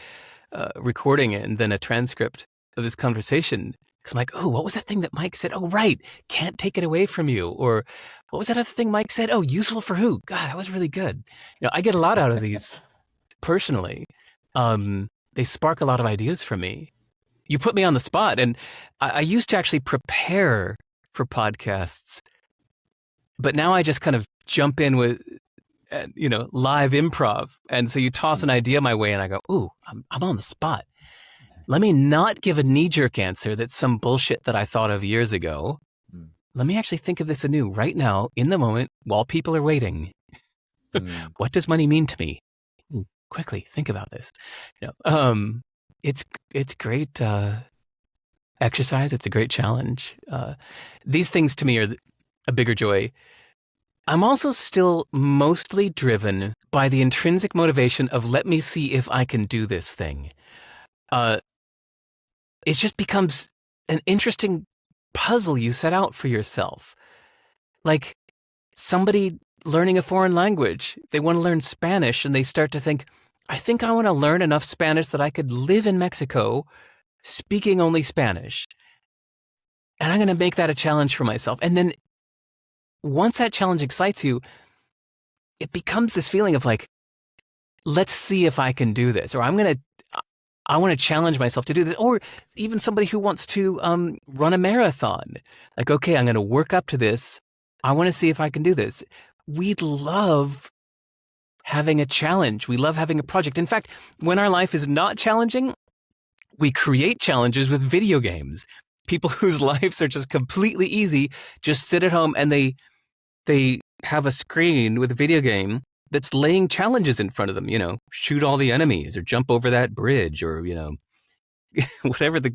recording and then a transcript of this conversation. Because I'm like, oh, what was that thing that Mike said? Oh, right. Can't take it away from you. Or what was that other thing Mike said? Oh, useful for who? God, that was really good. You know, I get a lot out of these personally. They spark a lot of ideas for me. you put me on the spot. And I used to actually prepare for podcasts, but now I just kind of jump in with, live improv. And so you toss an idea my way and I go, ooh, I'm on the spot. Let me not give a knee-jerk answer that's some bullshit that I thought of years ago. Let me actually think of this anew right now, in the moment, while people are waiting. What does money mean to me? Ooh, quickly, think about this. It's great exercise. It's a great challenge. These things to me are a bigger joy. I'm also still mostly driven by the intrinsic motivation of let me see if I can do this thing. It just becomes an interesting puzzle you set out for yourself. Like somebody learning a foreign language, they want to learn Spanish and they start to think, I think I want to learn enough Spanish that I could live in Mexico speaking only Spanish. And I'm going to make that a challenge for myself. And then once that challenge excites you, it becomes this feeling of like, let's see if I can do this, or I want to challenge myself to do this. Or even somebody who wants to run a marathon. Like, okay, I'm going to work up to this. I want to see if I can do this. We love having a challenge. We love having a project. In fact, when our life is not challenging, we create challenges with video games. People whose lives are just completely easy just sit at home and they have a screen with a video game that's laying challenges in front of them, shoot all the enemies or jump over that bridge or, whatever the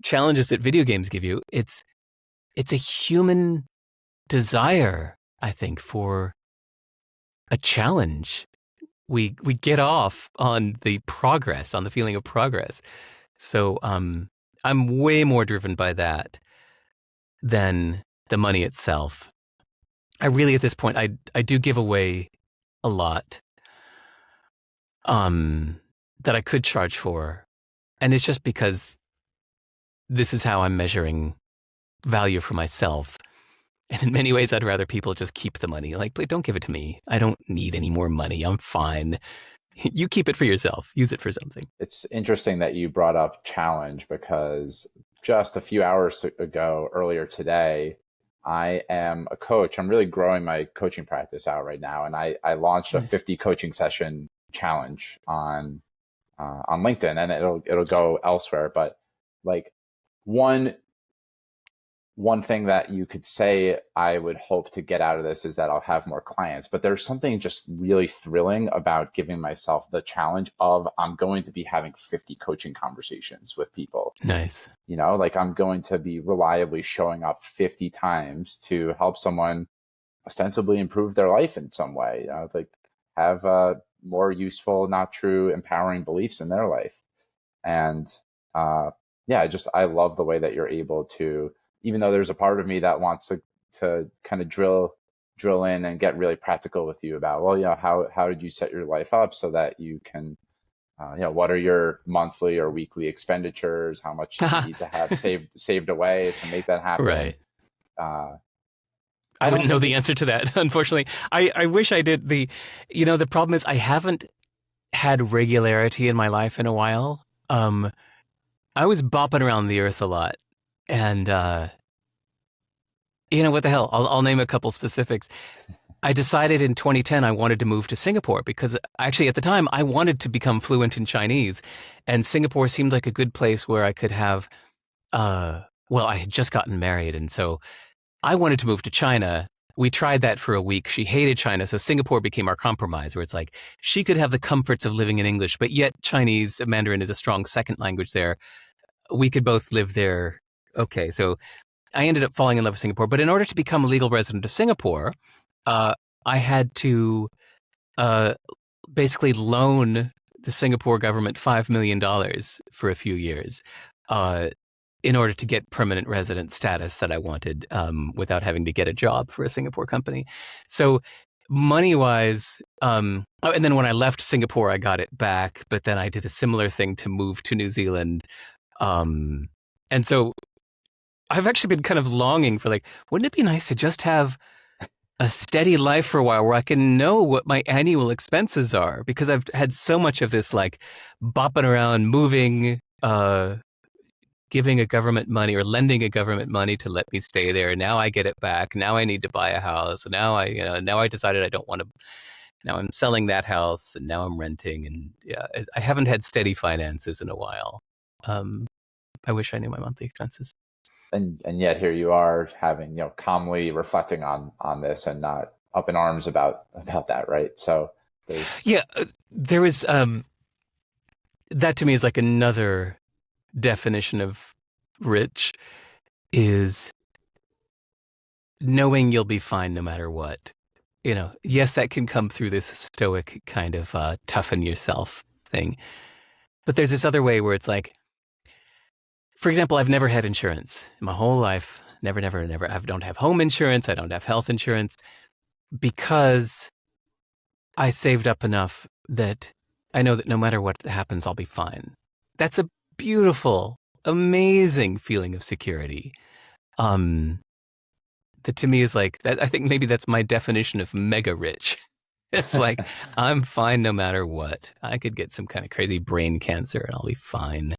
challenges that video games give you. It's a human desire, I think, for a challenge. We get off on the progress, on the feeling of progress. So I'm way more driven by that than the money itself. I really, at this point, I do give away a lot that I could charge for. And it's just because this is how I'm measuring value for myself. And in many ways, I'd rather people just keep the money. Like, please don't give it to me. I don't need any more money. I'm fine. You keep it for yourself. Use it for something. It's interesting that you brought up challenge because just a few hours ago, earlier today, I am a coach. I'm really growing my coaching practice out right now. And I launched a 50 coaching session challenge on LinkedIn, and it'll go elsewhere. But like one thing that you could say I would hope to get out of this is that I'll have more clients, but there's something just really thrilling about giving myself the challenge of I'm going to be having 50 coaching conversations with people. Nice. Like I'm going to be reliably showing up 50 times to help someone ostensibly improve their life in some way, like have more useful, not true, empowering beliefs in their life. And I love the way that you're able to, even though there's a part of me that wants to kind of drill in and get really practical with you about, how did you set your life up so that you can, what are your monthly or weekly expenditures? How much do you need to have saved away to make that happen? Right. I wouldn't know the answer to that, unfortunately. I wish I did. The problem is I haven't had regularity in my life in a while. I was bopping around the earth a lot. And, what the hell? I'll name a couple specifics. I decided in 2010 I wanted to move to Singapore because actually at the time I wanted to become fluent in Chinese. And Singapore seemed like a good place where I could have, I had just gotten married. And so I wanted to move to China. We tried that for a week. She hated China. So Singapore became our compromise where it's like she could have the comforts of living in English, but yet Chinese, Mandarin is a strong second language there. We could both live there. Okay, so I ended up falling in love with Singapore. But in order to become a legal resident of Singapore, I had to basically loan the Singapore government $5 million for a few years in order to get permanent resident status that I wanted without having to get a job for a Singapore company. So money-wise, and then when I left Singapore, I got it back. But then I did a similar thing to move to New Zealand. And so I've actually been kind of longing for wouldn't it be nice to just have a steady life for a while where I can know what my annual expenses are? Because I've had so much of this bopping around, moving, giving a government money or lending a government money to let me stay there. Now I get it back. Now I need to buy a house. Now I decided I don't want to. Now I'm selling that house, and now I'm renting. And yeah, I haven't had steady finances in a while. I wish I knew my monthly expenses. And yet here you are having, calmly reflecting on this and not up in arms about that, right? So there is that to me is like another definition of rich is knowing you'll be fine no matter what. Yes, that can come through this stoic kind of toughen yourself thing. But there's this other way where it's like, for example, I've never had insurance in my whole life. Never. I don't have home insurance. I don't have health insurance because I saved up enough that I know that no matter what happens, I'll be fine. That's a beautiful, amazing feeling of security. That to me is like, I think maybe that's my definition of mega rich. It's like, I'm fine no matter what. I could get some kind of crazy brain cancer and I'll be fine.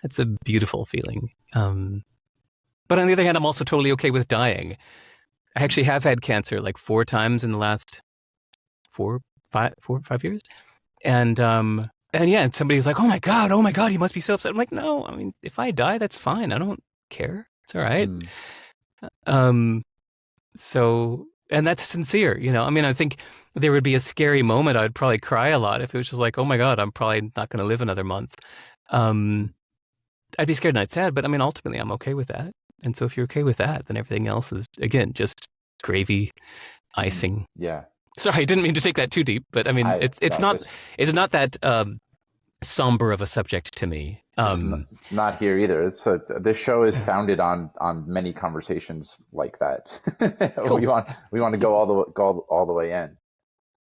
That's a beautiful feeling. But on the other hand, I'm also totally okay with dying. I actually have had cancer like 4 times in the last 4, 5 years. And yeah, and somebody's like, oh my God, you must be so upset. I'm like, no, I mean, if I die, that's fine. I don't care. It's all right. So, and that's sincere, I mean, I think there would be a scary moment. I'd probably cry a lot if it was just like, oh my God, I'm probably not going to live another month. I'd be scared and I'd sad, but I mean, ultimately I'm okay with that. And so if you're okay with that, then everything else is, again, just gravy, icing. Yeah. Sorry, I didn't mean to take that too deep, but I mean, it's not that somber of a subject to me. It's not here either. This show is founded on many conversations like that. Cool. we want to go all the way in.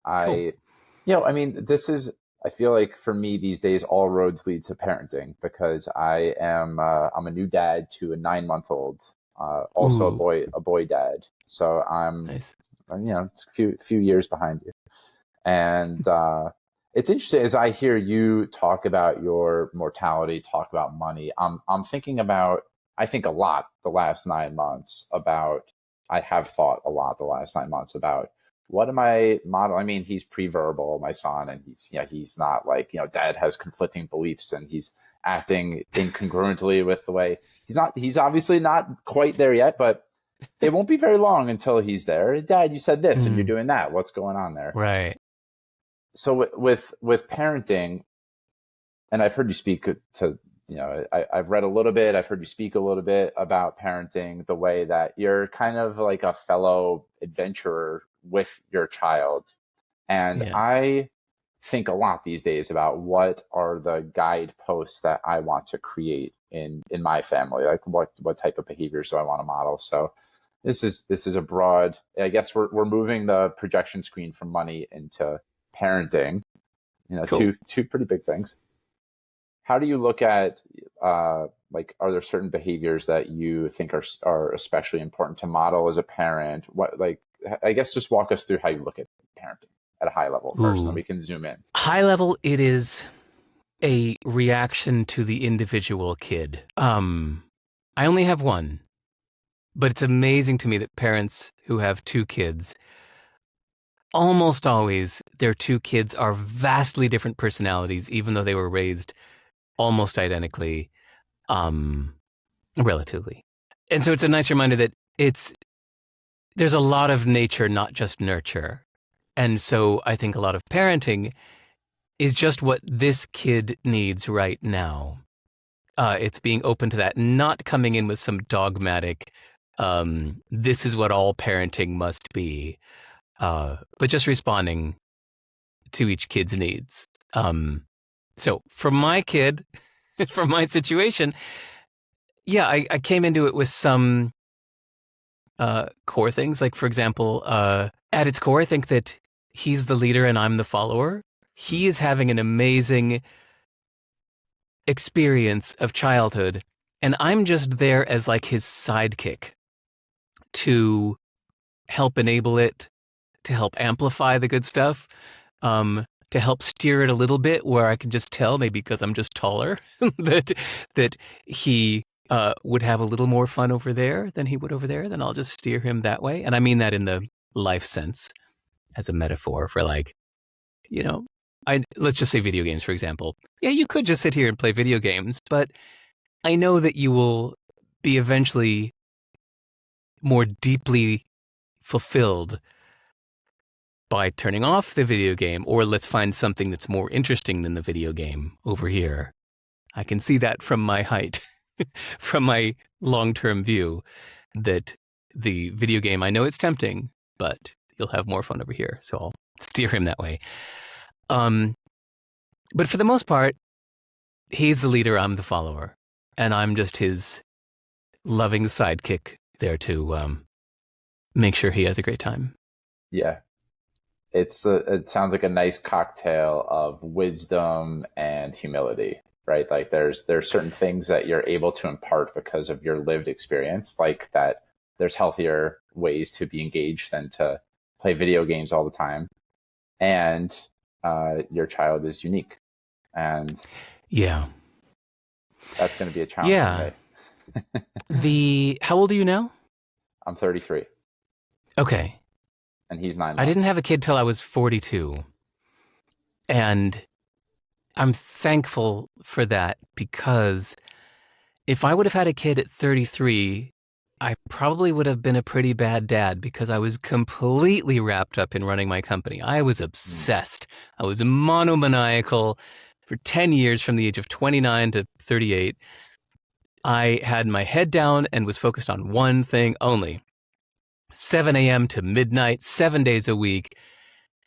Cool. I mean, I feel like for me these days, all roads lead to parenting because I'm a new dad to a 9-month-old, also a boy dad. So I'm, nice. It's a few years behind you. And, it's interesting as I hear you talk about your mortality, talk about money. I'm thinking about, I think a lot the last 9 months about, I have thought a lot the last 9 months about what am I model? I mean, he's pre-verbal, my son, and he's not like, dad has conflicting beliefs and he's acting incongruently with the way he's obviously not quite there yet, but it won't be very long until he's there. Dad, you said this and you're doing that. What's going on there? Right. So with parenting, and I've heard you speak to, I've read a little bit, I've heard you speak a little bit about parenting, the way that you're kind of like a fellow adventurer with your child. And I think a lot these days about what are the guideposts that I want to create in my family, like what type of behaviors do I want to model. So this is a broad, I guess we're moving the projection screen from money into parenting, cool. two pretty big things. How do you look at are there certain behaviors that you think are especially important to model as a parent? I guess just walk us through how you look at parenting at a high level first, and then we can zoom in. High level, it is a reaction to the individual kid. I only have one, but it's amazing to me that parents who have 2 kids, almost always their 2 kids are vastly different personalities, even though they were raised almost identically, relatively. And so it's a nice reminder that there's a lot of nature, not just nurture. And so I think a lot of parenting is just what this kid needs right now. It's being open to that, not coming in with some dogmatic, this is what all parenting must be. But just responding to each kid's needs. So for my kid, for my situation, I came into it with some core things. Like, for example, at its core, I think that he's the leader and I'm the follower. He is having an amazing experience of childhood, and I'm just there as like his sidekick to help enable it, to help amplify the good stuff, to help steer it a little bit where I can just tell, maybe because I'm just taller, that he would have a little more fun over there than he would over there, then I'll just steer him that way. And I mean that in the life sense as a metaphor for like, you know, let's just say video games, for example. Yeah, you could just sit here and play video games, but I know that you will be eventually more deeply fulfilled by turning off the video game, or let's find something that's more interesting than the video game over here. I can see that from my height, from my long-term view, that the video game, I know it's tempting, but you'll have more fun over here. So I'll steer him that way. But for the most part, he's the leader, I'm the follower. And I'm just his loving sidekick there to make sure he has a great time. Yeah. It sounds like a nice cocktail of wisdom and humility, right? Like there's certain things that you're able to impart because of your lived experience, like that there's healthier ways to be engaged than to play video games all the time. And your child is unique. And yeah, that's going to be a challenge someday. How old are you now? I'm 33. Okay. And he's 9 months. I didn't have a kid till I was 42. And I'm thankful for that, because if I would have had a kid at 33, I probably would have been a pretty bad dad, because I was completely wrapped up in running my company. I was obsessed. I was monomaniacal for 10 years from the age of 29 to 38. I had my head down and was focused on one thing only. 7 a.m. to midnight, 7 days a week,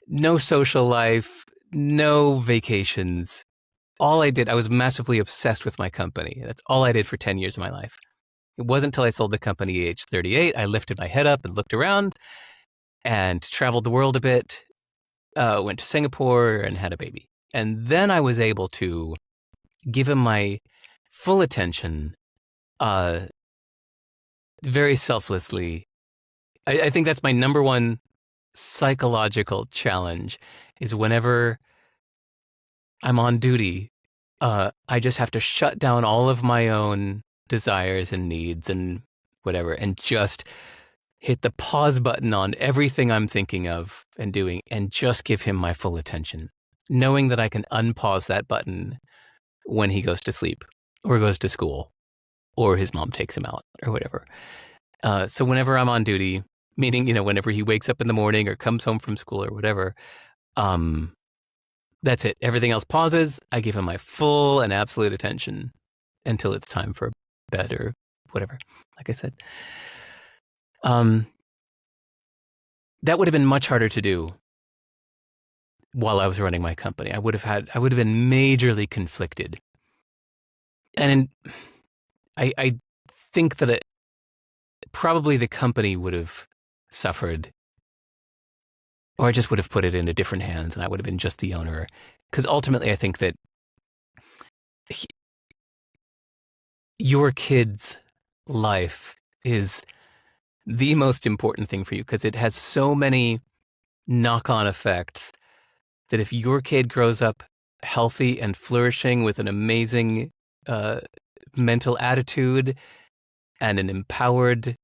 no social life, no vacations. All I did, I was massively obsessed with my company. That's all I did for 10 years of my life. It wasn't until I sold the company at age 38, I lifted my head up and looked around and traveled the world a bit, went to Singapore and had a baby. And then I was able to give him my full attention, very selflessly. I think that's my number one psychological challenge, is whenever I'm on duty, I just have to shut down all of my own desires and needs and whatever, and just hit the pause button on everything I'm thinking of and doing, and just give him my full attention, knowing that I can unpause that button when he goes to sleep or goes to school or his mom takes him out or whatever. So whenever I'm on duty, meaning, whenever he wakes up in the morning or comes home from school or whatever, that's it. Everything else pauses. I give him my full and absolute attention until it's time for bed or whatever, like I said. That would have been much harder to do while I was running my company. I would have been majorly conflicted. And I think that probably the company would have suffered, or I just would have put it into different hands and I would have been just the owner. Because ultimately, I think that your kid's life is the most important thing for you, because it has so many knock-on effects that if your kid grows up healthy and flourishing with an amazing mental attitude and an empowered,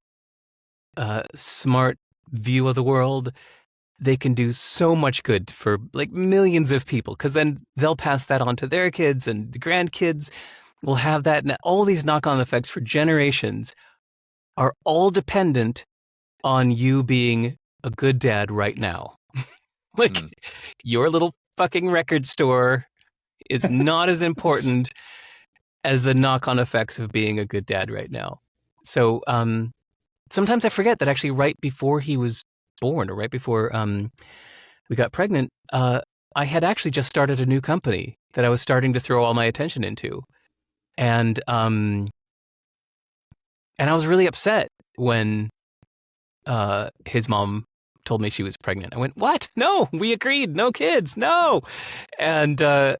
smart view of the world, they can do so much good for like millions of people, because then they'll pass that on to their kids, and grandkids will have that. And all these knock-on effects for generations are all dependent on you being a good dad right now. Like your little fucking record store is not as important as the knock-on effects of being a good dad right now. So sometimes I forget that actually right before he was born, or right before we got pregnant, I had actually just started a new company that I was starting to throw all my attention into. And I was really upset when his mom told me she was pregnant. I went, "What? No, we agreed. No kids. No." And I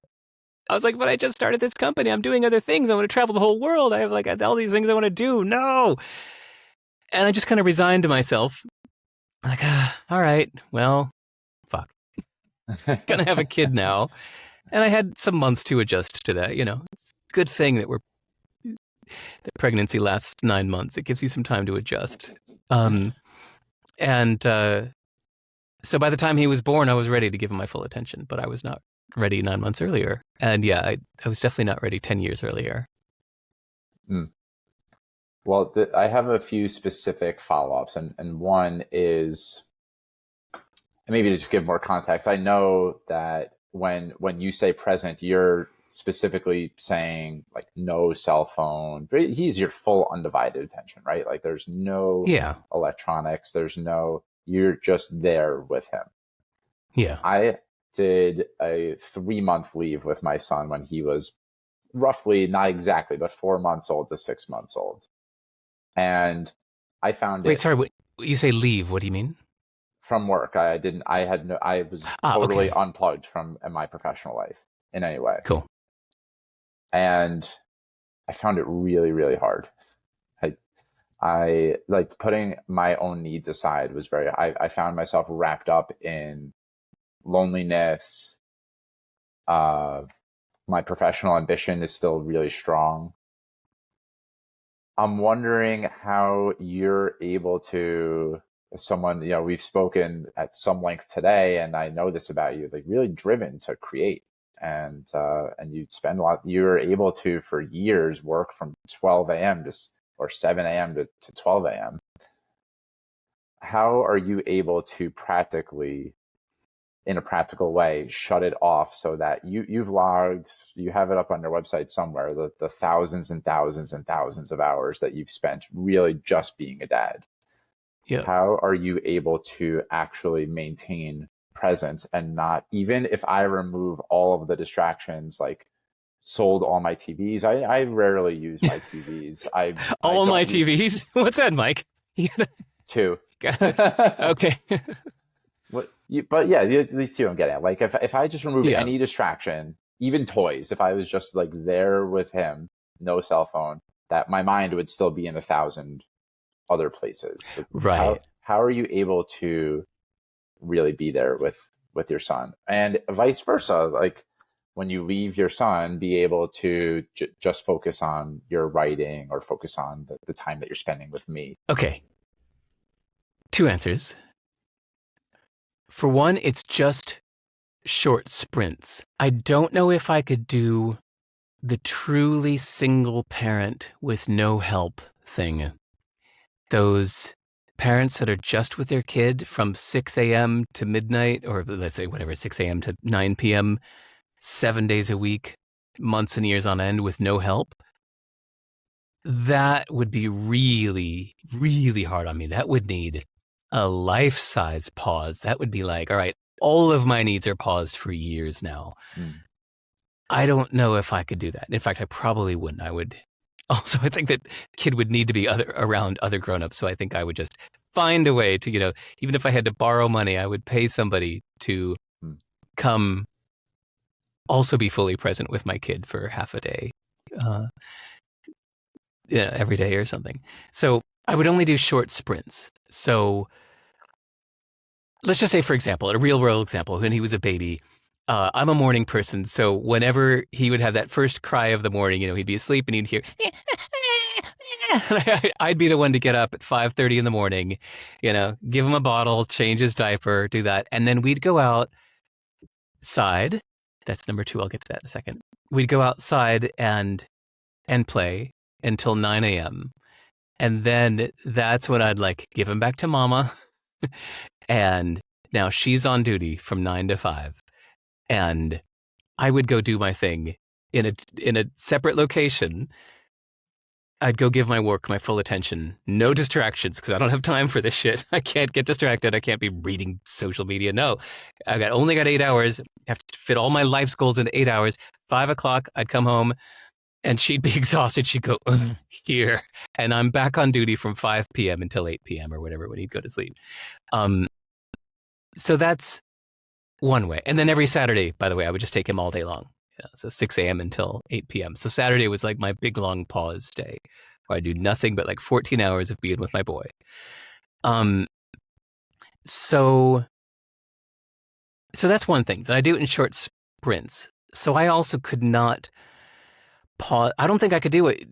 was like, "But I just started this company. I'm doing other things. I want to travel the whole world. I have like all these things I want to do. No." And I just kind of resigned to myself. Like, all right, well, fuck. Gonna have a kid now. And I had some months to adjust to that, It's a good thing that we're the pregnancy lasts 9 months. It gives you some time to adjust. And so by the time he was born, I was ready to give him my full attention, but I was not ready 9 months earlier. And yeah, I was definitely not ready 10 years earlier. Well, I have a few specific follow-ups, and one is, maybe to just give more context, I know that when you say present, you're specifically saying like no cell phone. He's your full undivided attention, right? Like there's no electronics, you're just there with him. Yeah. I did a 3-month leave with my son when he was roughly, not exactly, but 4 months old to 6 months old. And I found Wait, sorry, you say leave, what do you mean? From work. I was totally unplugged from my professional life in any way. Cool. And I found it really, really hard. I like putting my own needs aside was I found myself wrapped up in loneliness. My professional ambition is still really strong. I'm wondering how you're able to, someone, we've spoken at some length today, and I know this about you, like really driven to create, and you spend you're able to for years work from 12 a.m. or 7 a.m. to 12 a.m. How are you able to practically, in a practical way, shut it off so that you have it up on your website somewhere, the thousands and thousands and thousands of hours that you've spent really just being a dad? Yeah. How are you able to actually maintain presence and not, even if I remove all of the distractions, like sold all my TVs, I rarely use my TVs. All my TVs? What's that, Mike? 2. Okay. But yeah, at least you don't get it. Like if I just remove any distraction, even toys, if I was just like there with him, no cell phone, that my mind would still be in 1,000 other places. So right. How are you able to really be there with your son, and vice versa? Like when you leave your son, be able to just focus on your writing or focus on the time that you're spending with me. Okay. 2 answers. For one, it's just short sprints. I don't know if I could do the truly single parent with no help thing. Those parents that are just with their kid from 6 a.m. to midnight, or let's say whatever, 6 a.m. to 9 p.m., 7 days a week, months and years on end with no help. That would be really, really hard on me. That would need a life-size pause. That would be like, all right, all of my needs are paused for years now. I don't know if I could do that. In fact, I probably wouldn't. I would also, I think that kid would need to be around other grown-ups. So I think I would just find a way to, even if I had to borrow money, I would pay somebody to come also be fully present with my kid for half a day, every day or something. So I would only do short sprints. So let's just say, for example, a real world example, when he was a baby, I'm a morning person. So whenever he would have that first cry of the morning, he'd be asleep and he'd hear, I'd be the one to get up at 5:30 in the morning, give him a bottle, change his diaper, do that. And then we'd go outside. That's number 2. I'll get to that in a second. We'd go outside and play until 9 a.m. And then that's when I'd give him back to mama. And now she's on duty from 9 to 5. And I would go do my thing in a separate location. I'd go give my work my full attention. No distractions, because I don't have time for this shit. I can't get distracted. I can't be reading social media. No, only got 8 hours. I have to fit all my life's goals into 8 hours. 5 o'clock, I'd come home, and she'd be exhausted. She'd go, here. And I'm back on duty from 5 p.m. until 8 p.m. or whatever when he'd go to sleep. So that's one way. And then every Saturday, by the way, I would just take him all day long. So 6 a.m. until 8 p.m. So Saturday was like my big long pause day where I do nothing but 14 hours of being with my boy. So that's one thing that I do it in short sprints. So I also could not pause. I don't think I could do it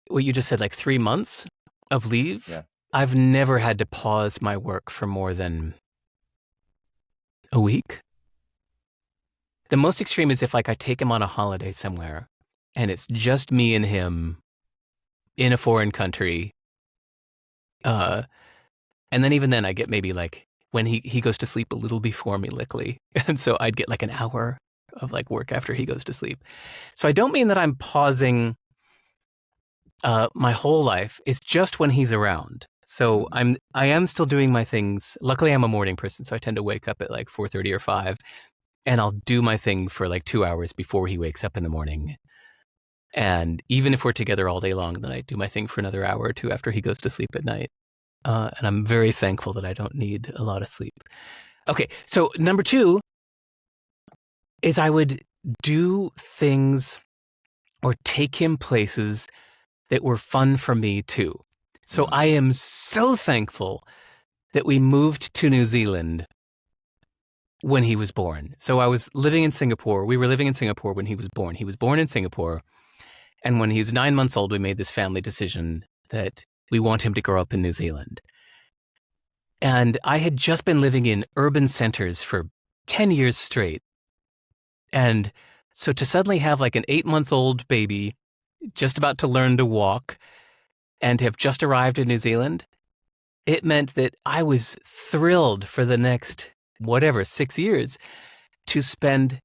what you just said, like 3 months of leave, Yeah. I've never had to pause my work for more than a week. The most extreme is if like I take him on a holiday somewhere and it's just me and him in a foreign country. And then even then I get maybe like when he goes to sleep a little before me, likely. And so I'd get like an hour of like work after he goes to sleep. So I don't mean that I'm pausing my whole life. It's just when he's around. So I am still doing my things. Luckily I'm a morning person, so I tend to wake up at like 4:30 or 5, and I'll do my thing for like 2 hours before he wakes up in the morning. And even if we're together all day long, then I do my thing for another hour or two after he goes to sleep at night. And I'm very thankful that I don't need a lot of sleep. Okay, so number 2 is I would do things or take him places that were fun for me too. So I am so thankful that we moved to New Zealand when he was born. So I was living in Singapore. We were living in Singapore when he was born. He was born in Singapore. And when he was 9 months old, we made this family decision that we want him to grow up in New Zealand. And I had just been living in urban centers for 10 years straight. And so to suddenly have like an 8-month-old baby just about to learn to walk and have just arrived in New Zealand, it meant that I was thrilled for the next, 6 years to spend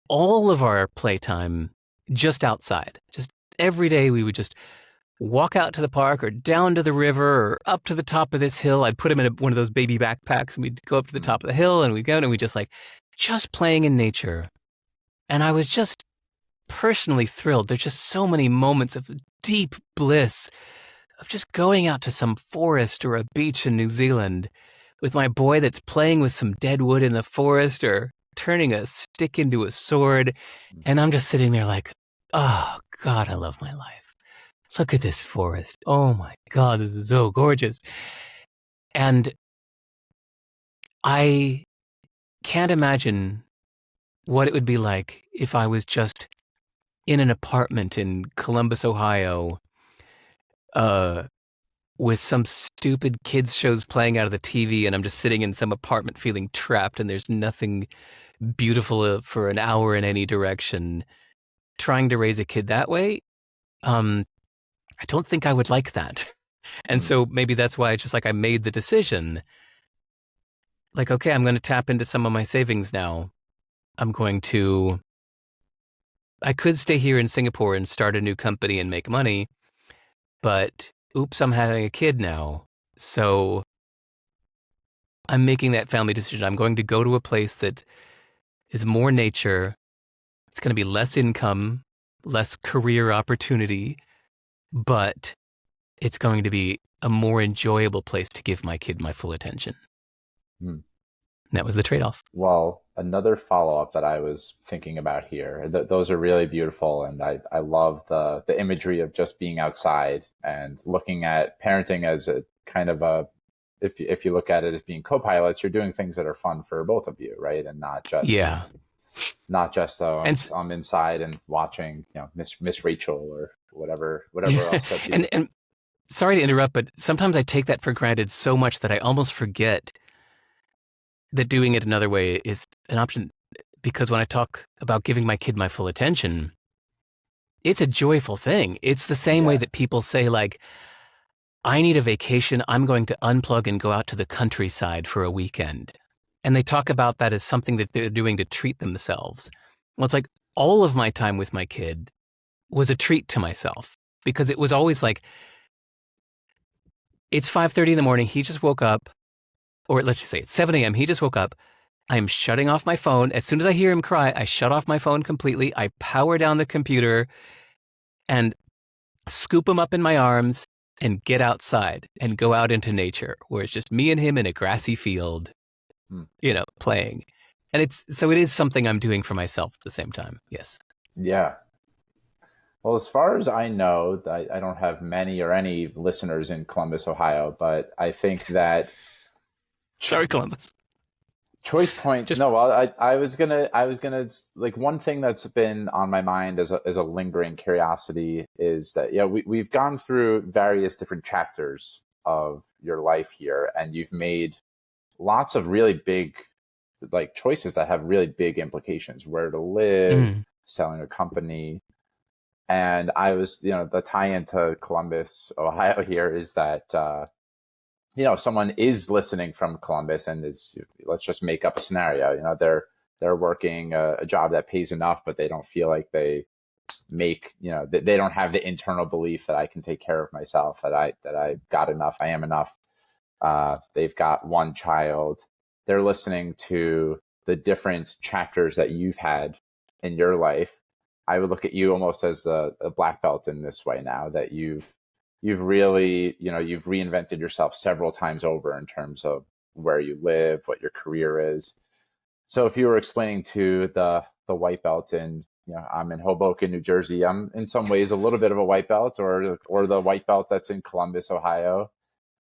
all of our playtime just outside. Just every day we would just walk out to the park or down to the river or up to the top of this hill. I'd put him in one of those baby backpacks and we'd go up to the top of the hill and we'd go and we just playing in nature. And I was just personally thrilled. There's just so many moments of deep bliss of just going out to some forest or a beach in New Zealand with my boy that's playing with some dead wood in the forest or turning a stick into a sword. And I'm just sitting there like, oh God, I love my life. Look at this forest. Oh my God, this is so gorgeous. And I can't imagine what it would be like if I was just in an apartment in Columbus, Ohio, with some stupid kids shows playing out of the TV, and I'm just sitting in some apartment feeling trapped, and there's nothing beautiful for an hour in any direction. Trying to raise a kid that way, I don't think I would like that. And so maybe that's why it's just like I made the decision. Like, okay, I'm going to tap into some of my savings now. I could stay here in Singapore and start a new company and make money, but oops, I'm having a kid now. So I'm making that family decision. I'm going to go to a place that is more nature. It's going to be less income, less career opportunity, but it's going to be a more enjoyable place to give my kid my full attention. That was the trade-off. Well, another follow-up that I was thinking about here, those are really beautiful. And I love the imagery of just being outside and looking at parenting as a kind of if you look at it as being co-pilots, you're doing things that are fun for both of you, right? And not just I'm inside and watching, Miss Rachel or whatever else that you... And sorry to interrupt, but sometimes I take that for granted so much that I almost forget that doing it another way is an option. Because when I talk about giving my kid my full attention, it's a joyful thing. It's the same way that people say, like, I need a vacation. I'm going to unplug and go out to the countryside for a weekend. And they talk about that as something that they're doing to treat themselves. Well, it's like all of my time with my kid was a treat to myself, because it was always like, it's 5:30 in the morning. He just woke up. Or let's just say it's 7 a.m. He just woke up. I am shutting off my phone. As soon as I hear him cry, I shut off my phone completely. I power down the computer and scoop him up in my arms and get outside and go out into nature, where it's just me and him in a grassy field, playing. And it is something I'm doing for myself at the same time. Yes. Yeah. Well, as far as I know, I don't have many or any listeners in Columbus, Ohio, but I think that... Sorry, Columbus. Choice point. Just No, well, I was gonna like one thing that's been on my mind as a lingering curiosity is that we've gone through various different chapters of your life here, and you've made lots of really big like choices that have really big implications. Where to live, mm, selling a company, and I was the tie into Columbus, Ohio here is that someone is listening from Columbus and is, let's just make up a scenario. They're working a job that pays enough, but they don't feel like they make, they don't have the internal belief that I can take care of myself, that I got enough, I am enough. They've got one child. They're listening to the different chapters that you've had in your life. I would look at you almost as a black belt in this way now that you've really, you've reinvented yourself several times over in terms of where you live, what your career is. So if you were explaining to the white belt in, I'm in Hoboken, New Jersey, I'm in some ways a little bit of a white belt, or the white belt that's in Columbus, Ohio,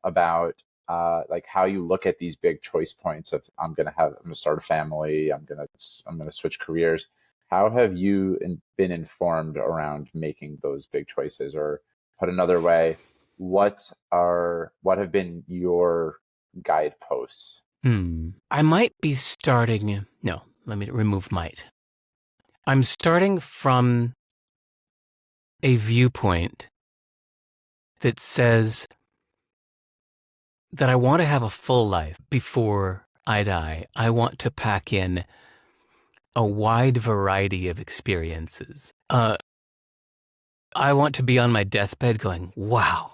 about like how you look at these big choice points of I'm gonna start a family, I'm gonna switch careers. How have you been informed around making those big choices? Or put another way, what have been your guideposts? I might be starting. No, let me remove might. I'm starting from a viewpoint that says that I want to have a full life before I die. I want to pack in a wide variety of experiences. I want to be on my deathbed going, wow,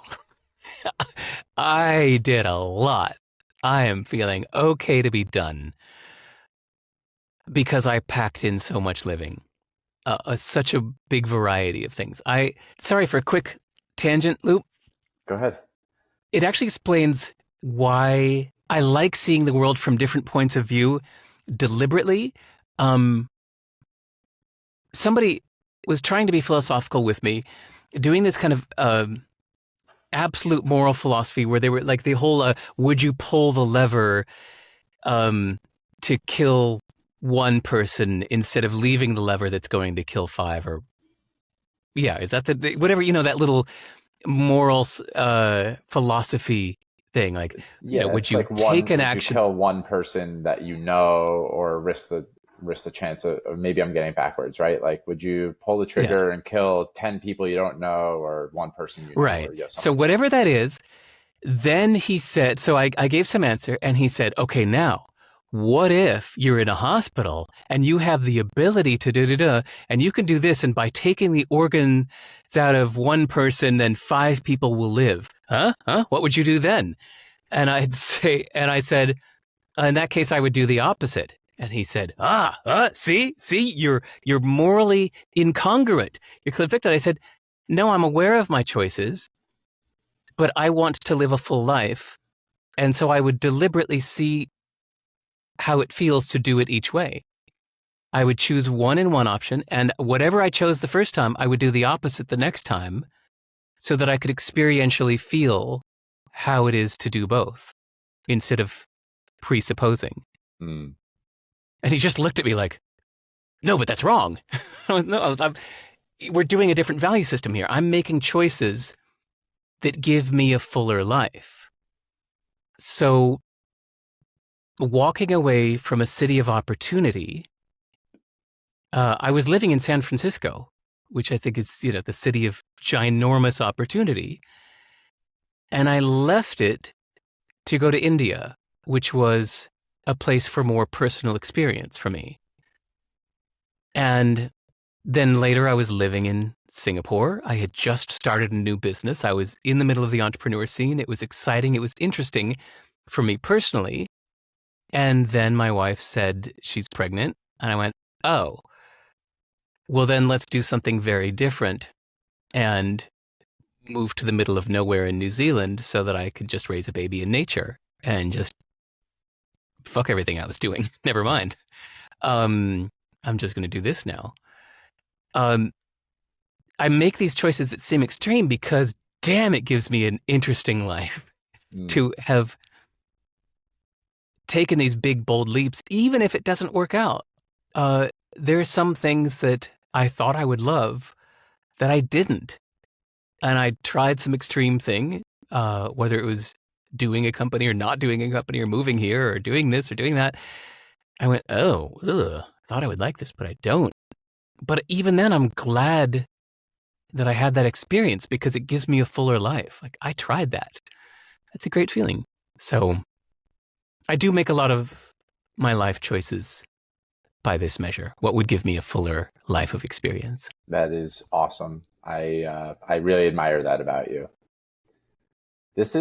I did a lot. I am feeling okay to be done because I packed in so much living, such a big variety of things. Sorry for a quick tangent loop. Go ahead. It actually explains why I like seeing the world from different points of view deliberately. Somebody was trying to be philosophical with me, doing this kind of absolute moral philosophy where they were like the whole would you pull the lever to kill one person instead of leaving the lever that's going to kill five? Or is that the whatever, that little moral philosophy thing, like, Yeah, would it's you like take an would you action? kill one person that or risk the chance of maybe I'm getting backwards, right? Like, would you pull the Yeah, trigger and kill 10 people you don't know, or one person right. or So something like that? whatever that is, then he said, so I gave some answer and he said, okay, now, what if you're in a hospital and you have the ability to da-da-da, and you can do this, and by taking the organs out of one person, then 5 people will live. Huh? What would you do then? And I said, in that case, I would do the opposite. And he said, see, you're morally incongruent. You're convicted. I said, no, I'm aware of my choices, but I want to live a full life. And so I would deliberately see how it feels to do it each way. I would choose one in one option, and whatever I chose the first time, I would do the opposite the next time so that I could experientially feel how it is to do both instead of presupposing. Mm. And he just looked at me like, no, but that's wrong. No, we're doing a different value system here. I'm making choices that give me a fuller life. So walking away from a city of opportunity, I was living in San Francisco, which I think is, the city of ginormous opportunity. And I left it to go to India, which was a place for more personal experience for me. And then later I was living in Singapore. I had just started a new business. I was in the middle of the entrepreneur scene. It was exciting. It was interesting for me personally. And then my wife said she's pregnant. And I went, oh, well, then let's do something very different and move to the middle of nowhere in New Zealand so that I could just raise a baby in nature and just fuck everything I was doing. Never mind. I'm just going to do this now. I make these choices that seem extreme because, damn, it gives me an interesting life Mm. to have taken these big, bold leaps, even if it doesn't work out. There are some things that I thought I would love that I didn't. And I tried some extreme thing, whether it was doing a company or not doing a company or moving here or doing this or doing that. I went, oh, ugh, thought I would like this, but I don't. But even then, I'm glad that I had that experience because it gives me a fuller life. Like, I tried that. That's a great feeling. So I do make a lot of my life choices by this measure. What would give me a fuller life of experience? That is awesome. I really admire that about you. This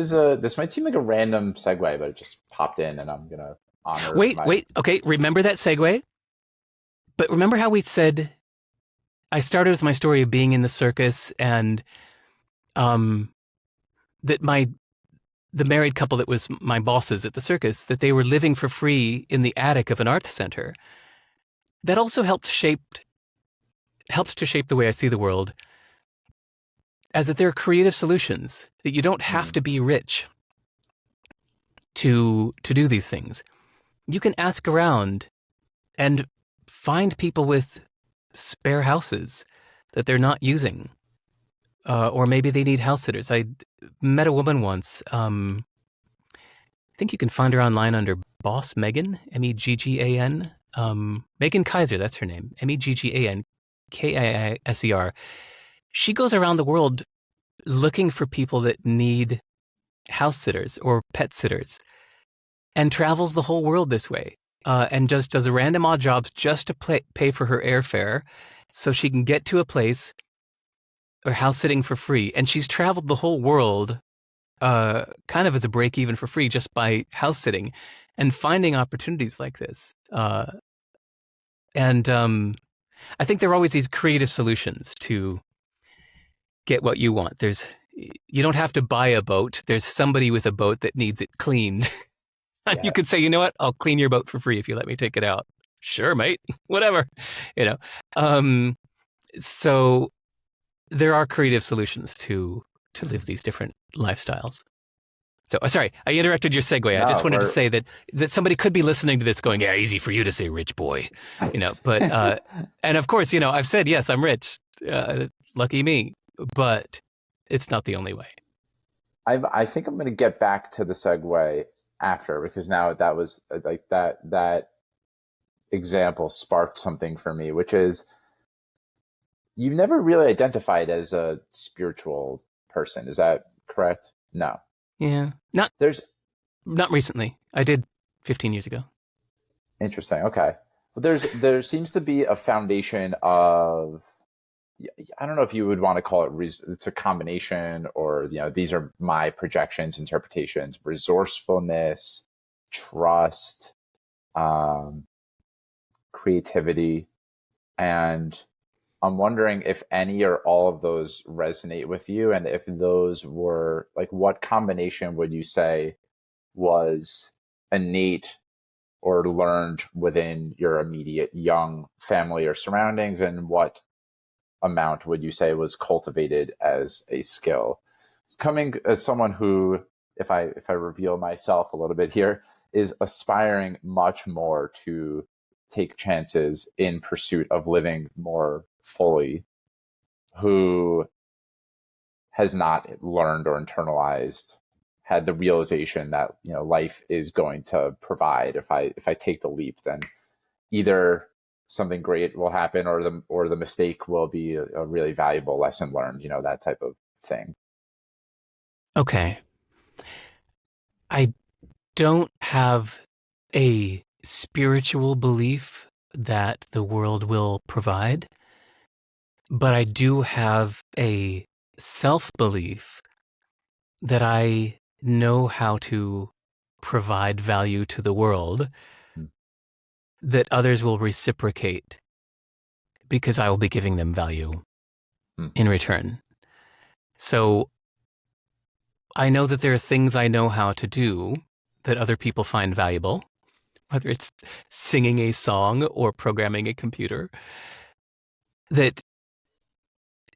might seem like a random segue, but it just popped in, and I'm gonna honor. Wait. Okay, remember that segue? But remember how we said I started with my story of being in the circus, and that the married couple that was my bosses at the circus, that they were living for free in the attic of an art center. That also helped to shape the way I see the world, as that there are creative solutions, that you don't have to be rich to do these things. You can ask around and find people with spare houses that they're not using, or maybe they need house sitters. I met a woman once. I think you can find her online under Boss Megan, Meggan. Megan Kaiser, that's her name. Meggan, Kiser. She goes around the world looking for people that need house sitters or pet sitters, and travels the whole world this way, and just does random odd jobs just to pay for her airfare so she can get to a place or house sitting for free. And she's traveled the whole world kind of as a break even for free just by house sitting and finding opportunities like this. And I think there are always these creative solutions to get what you want. You don't have to buy a boat. There's somebody with a boat that needs it cleaned. Yes. You could say, you know what? I'll clean your boat for free if you let me take it out. Sure, mate. Whatever. So there are creative solutions to live these different lifestyles. So, sorry, I interrupted your segue. I just wanted to say that somebody could be listening to this going, yeah, easy for you to say rich boy, but, and of course, I've said, yes, I'm rich. Lucky me, but it's not the only way. I think I'm going to get back to the segue after, because now that was like that example sparked something for me, which is you've never really identified as a spiritual person. Is that correct? No. Yeah. Not recently. I did 15 years ago. Interesting. Okay. Well, there seems to be a foundation of, I don't know if you would want to call it, it's a combination, or, these are my projections, interpretations, resourcefulness, trust, creativity. And I'm wondering if any or all of those resonate with you, and if those were, like, what combination would you say was innate or learned within your immediate young family or surroundings, and what amount would you say was cultivated as a skill? It's coming as someone who, if I reveal myself a little bit here, is aspiring much more to take chances in pursuit of living more fully, who has not learned or internalized, had the realization that life is going to provide. If I take the leap, then either something great will happen, or the mistake will be a really valuable lesson learned. That type of thing. Okay, I don't have a spiritual belief that the world will provide, but I do have a self-belief that I know how to provide value to the world, that others will reciprocate because I will be giving them value in return. So I know that there are things I know how to do that other people find valuable, whether it's singing a song or programming a computer, that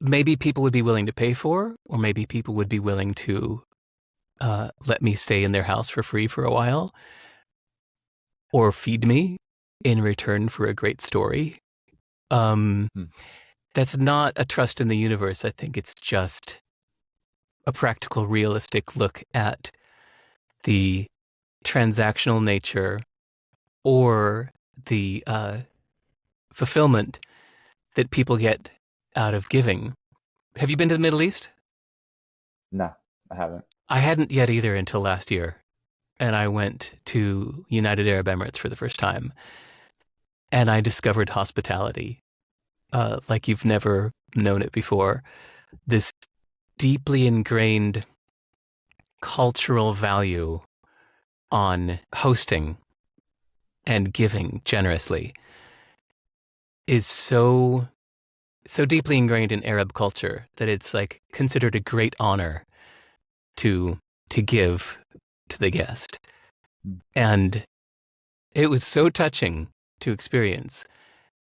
maybe people would be willing to pay for, or maybe people would be willing to let me stay in their house for free for a while. or feed me in return for a great story. Hmm. That's not a trust in the universe. I think it's just a practical, realistic look at the transactional nature or the fulfillment that people get out of giving. Have you been to the Middle East? No, I haven't. I hadn't yet either until last year. And I went to United Arab Emirates for the first time. And I discovered hospitality like you've never known it before. This deeply ingrained cultural value on hosting and giving generously is so deeply ingrained in Arab culture that it's like considered a great honor to give to the guest. Hmm. And it was so touching to experience.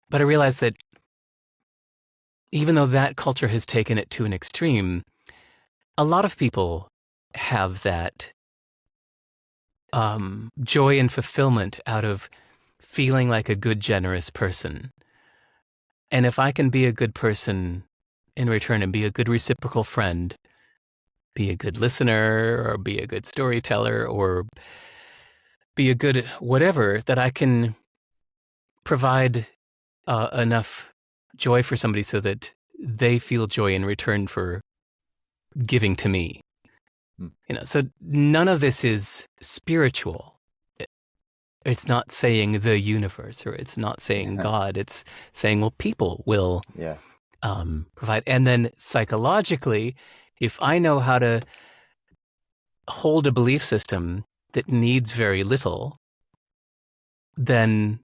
But I realized that even though that culture has taken it to an extreme, a lot of people have that joy and fulfillment out of feeling like a good, generous person. And if I can be a good person in return and be a good reciprocal friend, be a good listener or be a good storyteller or be a good whatever, that I can provide enough joy for somebody so that they feel joy in return for giving to me. Hmm. So none of this is spiritual. It's not saying the universe, or it's not saying God. It's saying, well, people will Yeah. provide. And then psychologically, if I know how to hold a belief system that needs very little, then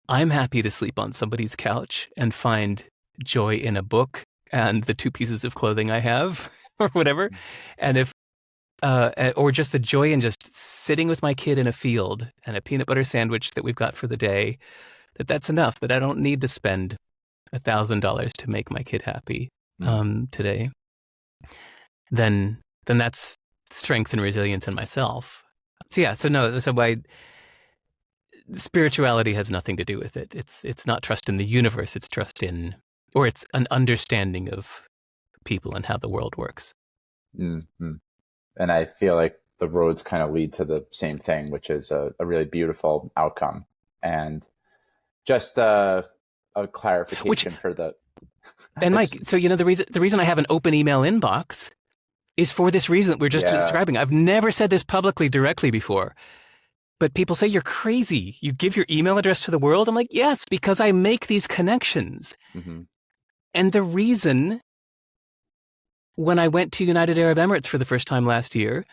I'm happy to sleep on somebody's couch and find joy in a book and the 2 pieces of clothing I have or whatever. And if or just the joy in just sitting with my kid in a field and a peanut butter sandwich that we've got for the day, that's enough, that I don't need to spend $1,000 to make my kid happy today, then that's strength and resilience in myself. So why spirituality has nothing to do with it. It's not trust in the universe, it's trust in, or it's an understanding of people and how the world works. Mm-hmm. And I feel like the roads kind of lead to the same thing, which is a really beautiful outcome. And just a clarification for the. And Mike, so the reason I have an open email inbox is for this reason that we're just describing. I've never said this publicly directly before, but people say you're crazy. You give your email address to the world. I'm like, yes, because I make these connections. Mm-hmm. And the reason, when I went to United Arab Emirates for the first time last year,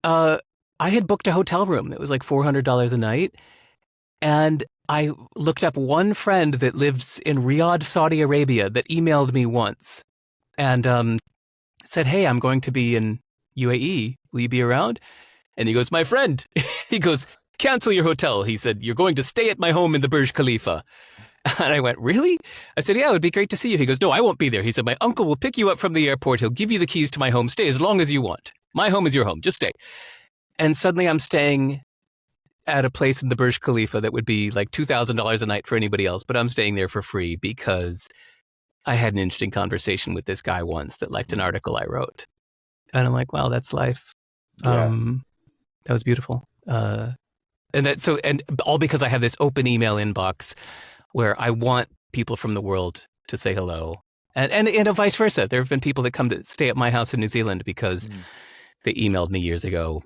I had booked a hotel room that was like $400 a night. And I looked up one friend that lives in Riyadh, Saudi Arabia, that emailed me once and said, hey, I'm going to be in UAE. Will you be around? And he goes, my friend. He goes, cancel your hotel. He said, you're going to stay at my home in the Burj Khalifa. And I went, really? I said, yeah, it would be great to see you. He goes, no, I won't be there. He said, my uncle will pick you up from the airport. He'll give you the keys to my home. Stay as long as you want. My home is your home. Just stay. And suddenly I'm staying at a place in the Burj Khalifa that would be like $2,000 a night for anybody else, but I'm staying there for free because I had an interesting conversation with this guy once that liked an article I wrote. And I'm like, wow, that's life. Yeah. That was beautiful. And all because I have this open email inbox where I want people from the world to say hello. And vice versa. There have been people that come to stay at my house in New Zealand because they emailed me years ago.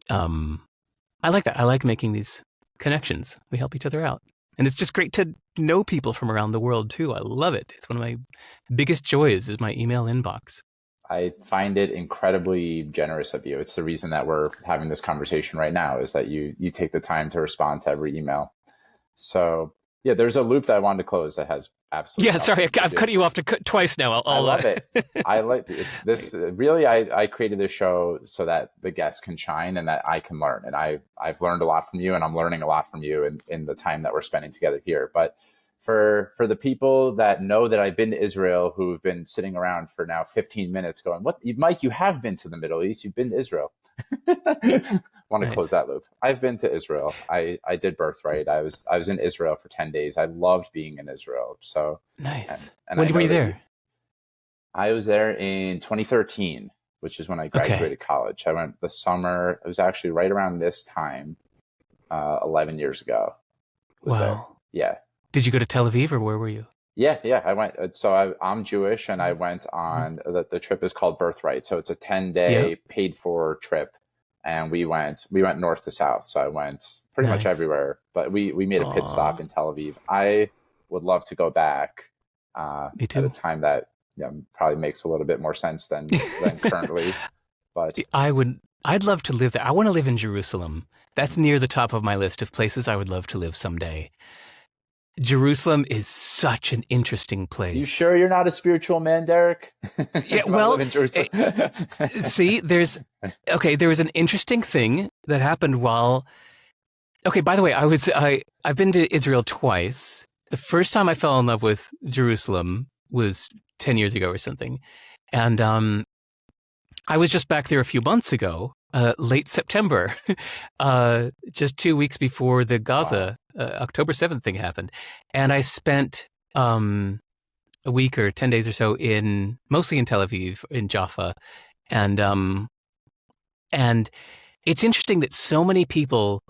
I like that. I like making these connections. We help each other out. And it's just great to know people from around the world too. I love it. It's one of my biggest joys is my email inbox. I find it incredibly generous of you. It's the reason that we're having this conversation right now, is that you take the time to respond to every email. So yeah, there's a loop that I wanted to close that has absolutely. Yeah, sorry, I've cut you off twice now. I love it. I like it's this. Really, I created this show so that the guests can shine and that I can learn. And I've learned a lot from you, and I'm learning a lot from you in the time that we're spending together here. But for the people that know that I've been to Israel, who've been sitting around for now 15 minutes going, what, Mike, you have been to the Middle East, you've been to Israel. Want to close Nice. that loop. I've been to Israel. I did Birthright. I was in Israel for 10 days. I loved being in Israel. So, Nice. and I When were know you that there? I was there in 2013, which is when I Okay. graduated college. I went the summer. It was actually right around this time, 11 years ago. Was there? Wow. Yeah. Did you go to Tel Aviv or where were you? Yeah, yeah. I went. I'm Jewish, and I went Mhm. on the trip is called Birthright. So it's a 10 Yeah. day paid for trip, and we went north to south. So I went pretty much Nice. everywhere, but we made a pit stop Aw, in Tel Aviv. I would love to go back me at a too. time that probably makes a little bit more sense than currently. But I'd love to live there. I want to live in Jerusalem. That's near the top of my list of places I would love to live someday. Jerusalem is such an interesting you place. sure you're not a spiritual man, Derek? Yeah, You want to well, live in Jerusalem? see, there was an interesting thing that happened while. Okay, by the way, I've been to Israel twice. The first time I fell in love with Jerusalem was 10 years ago or something. And I was just back there a few months ago, late September, just 2 weeks before the Wow. Gaza October 7th thing happened. And I spent a week or 10 days or so mostly in Tel Aviv, in Jaffa. And and it's interesting that so many people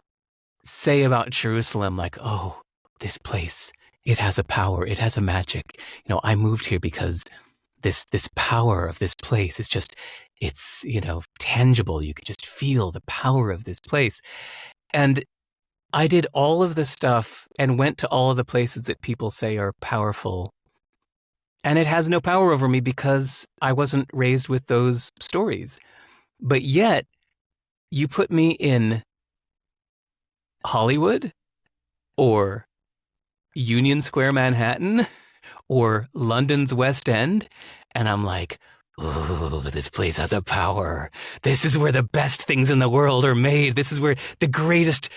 say about Jerusalem, like, oh, this place, it has a power, it has a magic. I moved here because this power of this place is just, it's, tangible. You can just feel the power of this place. And I did all of the stuff and went to all of the places that people say are powerful. And it has no power over me because I wasn't raised with those stories. But yet, you put me in Hollywood or Union Square, Manhattan, or London's West End, and I'm like, oh, this place has a power. This is where the best things in the world are made. This is where the greatest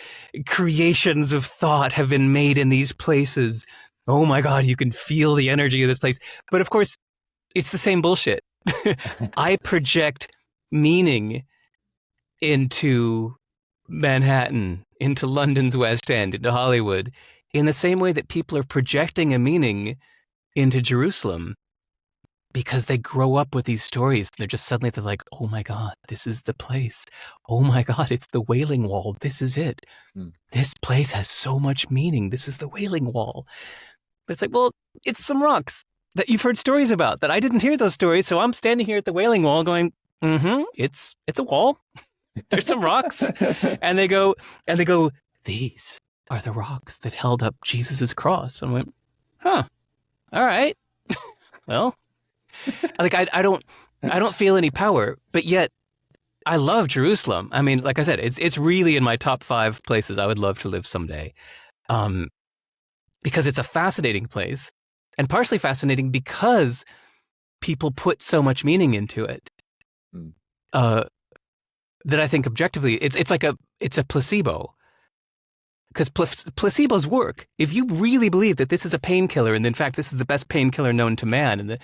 creations of thought have been made in these places. Oh my God, you can feel the energy of this place. But of course, it's the same bullshit. I project meaning into Manhattan, into London's West End, into Hollywood, in the same way that people are projecting a meaning into Jerusalem because they grow up with these stories. They're like, oh my God, this is the place. Oh my God, it's the Wailing Wall. This is it. Hmm. This place has so much meaning. This is the Wailing Wall. But it's like, well, it's some rocks that you've heard stories about that I didn't hear those stories. So I'm standing here at the Wailing Wall going, it's a wall. There's some rocks. And they go, these are the rocks that held up Jesus's cross. And I went, huh, all right. Well, like I don't feel any power, but yet I love Jerusalem. I mean, like I said, it's really in my top 5 places I would love to live someday, because it's a fascinating place, and partially fascinating because people put so much meaning into it. Hmm. That I think objectively, it's a placebo. Because placebos work. If you really believe that this is a painkiller, and in fact this is the best painkiller known to man,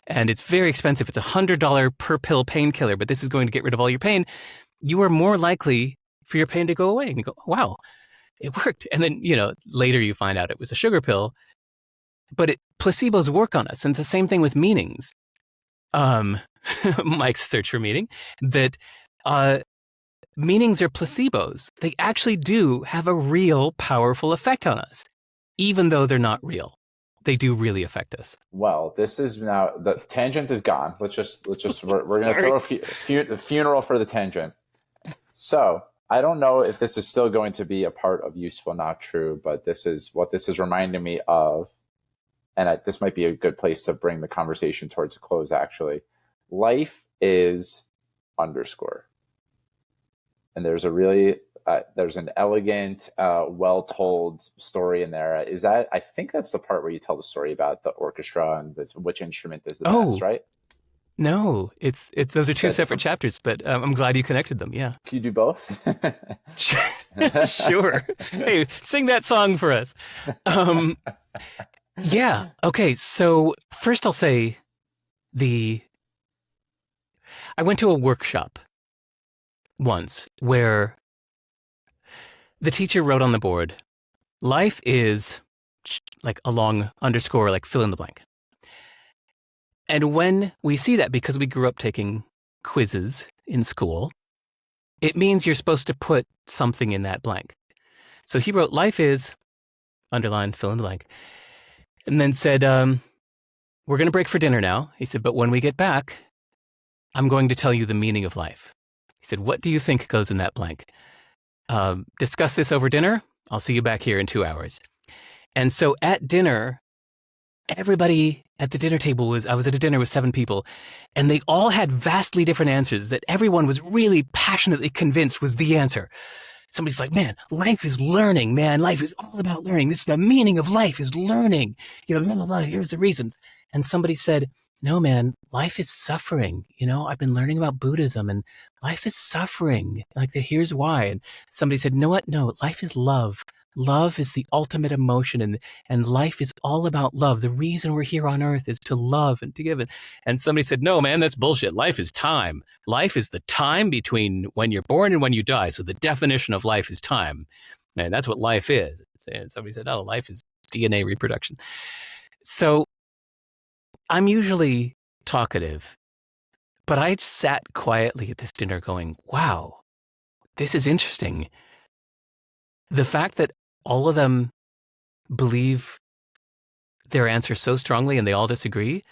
and it's very expensive, it's $100 per pill painkiller, but this is going to get rid of all your pain, you are more likely for your pain to go away. And you go, oh, wow, it worked. And then later you find out it was a sugar pill. But placebos work on us, and it's the same thing with meanings. Mike's search for meaning, that meanings are placebos. They actually do have a real powerful effect on us, even though they're not real. They do really affect us. Well, this is now the tangent is gone. Let's just we're gonna throw a funeral for the tangent. So I don't know if this is still going to be a part of useful, not true, but this is what this is reminding me of, and this might be a good place to bring the conversation towards a close. Actually, life is underscore. And there's there's an elegant, well-told story in there. I think that's the part where you tell the story about the orchestra and which instrument is the best, right? No, it's those are two separate chapters, but I'm glad you connected them. Yeah. Can you do both? Sure. Hey, sing that song for us. Yeah. Okay. So first I'll say I went to a workshop once where the teacher wrote on the board, life is like a long underscore, like fill in the blank. And when we see that, because we grew up taking quizzes in school, it means you're supposed to put something in that blank. So he wrote, life is, underline, fill in the blank, and then said, we're going to break for dinner now. He said, but when we get back, I'm going to tell you the meaning of life. He said, what do you think goes in that blank? Discuss this over dinner. I'll see you back here in 2 hours. And so at dinner, everybody at the dinner table I was at a dinner with 7 people, and they all had vastly different answers that everyone was really passionately convinced was the answer. Somebody's like, man, life is learning, man. Life is all about learning. This is the meaning of life is learning. Blah, blah, blah. Here's the reasons. And somebody said, no, man, life is suffering. I've been learning about Buddhism and life is suffering. Like, here's why. And somebody said, know what? No, life is love. Love is the ultimate emotion, and life is all about love. The reason we're here on earth is to love and to give it. And somebody said, no, man, that's bullshit. Life is time. Life is the time between when you're born and when you die. So the definition of life is time. And that's what life is. And somebody said, oh, life is DNA reproduction. So I'm usually talkative, but I sat quietly at this dinner going, wow, this is interesting. The fact that all of them believe their answer so strongly and they all disagree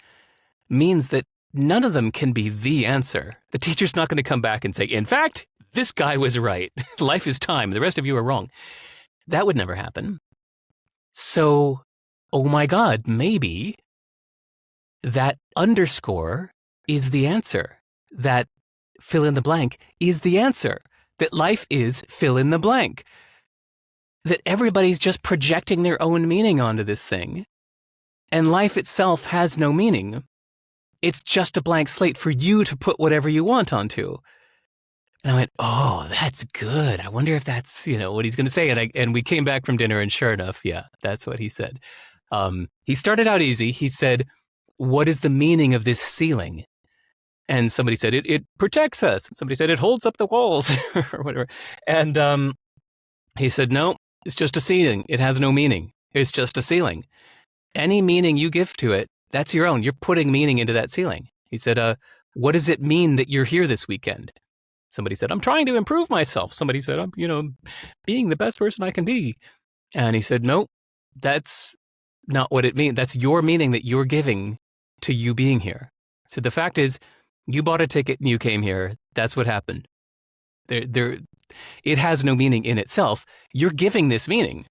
means that none of them can be the answer. The teacher's not going to come back and say, in fact, this guy was right. Life is time. The rest of you are wrong. That would never happen. So, oh my God, maybe that underscore is the answer. That fill in the blank is the answer. That life is fill in the blank. That everybody's just projecting their own meaning onto this thing. And life itself has no meaning. It's just a blank slate for you to put whatever you want onto. And I went, oh, that's good. I wonder if that's, what he's going to say. And we came back from dinner and sure enough, yeah, that's what he said. He started out easy. He said, what is the meaning of this ceiling? And somebody said, it protects us. And somebody said, it holds up the walls or whatever. And he said, no, it's just a ceiling. It has no meaning. It's just a ceiling. Any meaning you give to it, that's your own. You're putting meaning into that ceiling. He said, what does it mean that you're here this weekend? Somebody said, I'm trying to improve myself. Somebody said, I'm, being the best person I can be. And he said, nope, that's not what it means. That's your meaning that you're giving to you being here. So the fact is, you bought a ticket and you came here. That's what happened. It has no meaning in itself. You're giving this meaning.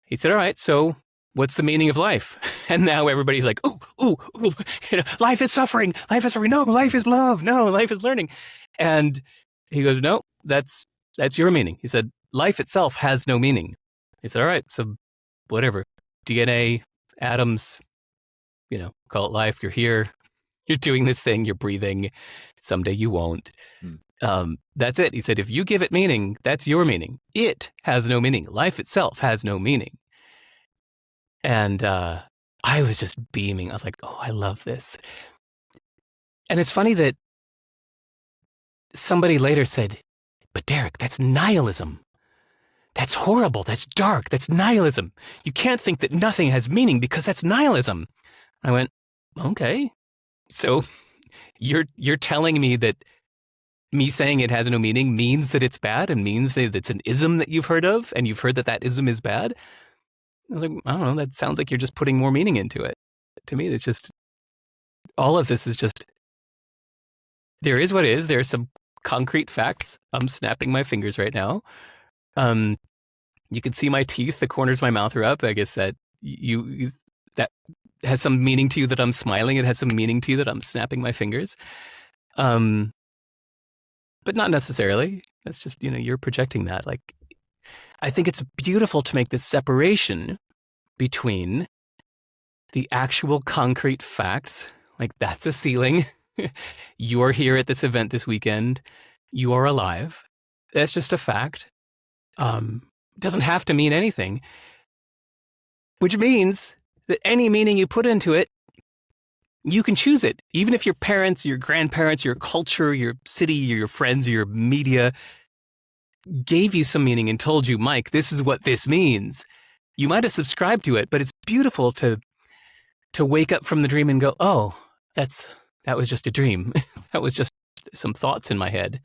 He said, all right, so what's the meaning of life? And now everybody's like, ooh, life is suffering. Life is suffering. No, life is love. No, life is learning. And he goes, no, that's your meaning. He said, life itself has no meaning. He said, all right, so whatever, DNA, atoms, call it life. You're here. You're doing this thing. You're breathing. Someday you won't. That's it. He said, if you give it meaning, that's your meaning. It has no meaning. Life itself has no meaning. And I was just beaming. I was like, oh, I love this. And it's funny that somebody later said, but Derek, that's nihilism. That's horrible. That's dark. That's nihilism. You can't think that nothing has meaning because that's nihilism. I went, okay. So you're telling me that me saying it has no meaning means that it's bad and means that it's an ism that you've heard of and you've heard that ism is bad? I was like, I don't know. That sounds like you're just putting more meaning into it. To me, it's just, all of this is just, there is what is. There are some concrete facts. I'm snapping my fingers right now. You can see my teeth. The corners of my mouth are up. I guess that that has some meaning to you that I'm smiling. It has some meaning to you that I'm snapping my fingers. But not necessarily. That's just, you're projecting that. Like, I think it's beautiful to make this separation between the actual concrete facts, like that's a ceiling. You're here at this event this weekend. You are alive. That's just a fact. Doesn't have to mean anything, which means that any meaning you put into it You can choose it. Even if your parents, your grandparents, your culture, your city, your friends, your media gave you some meaning and told you, Mike, this is what this means. You might have subscribed to it, but it's beautiful to wake up from the dream and go, oh, that was just a dream. That was just some thoughts in my head.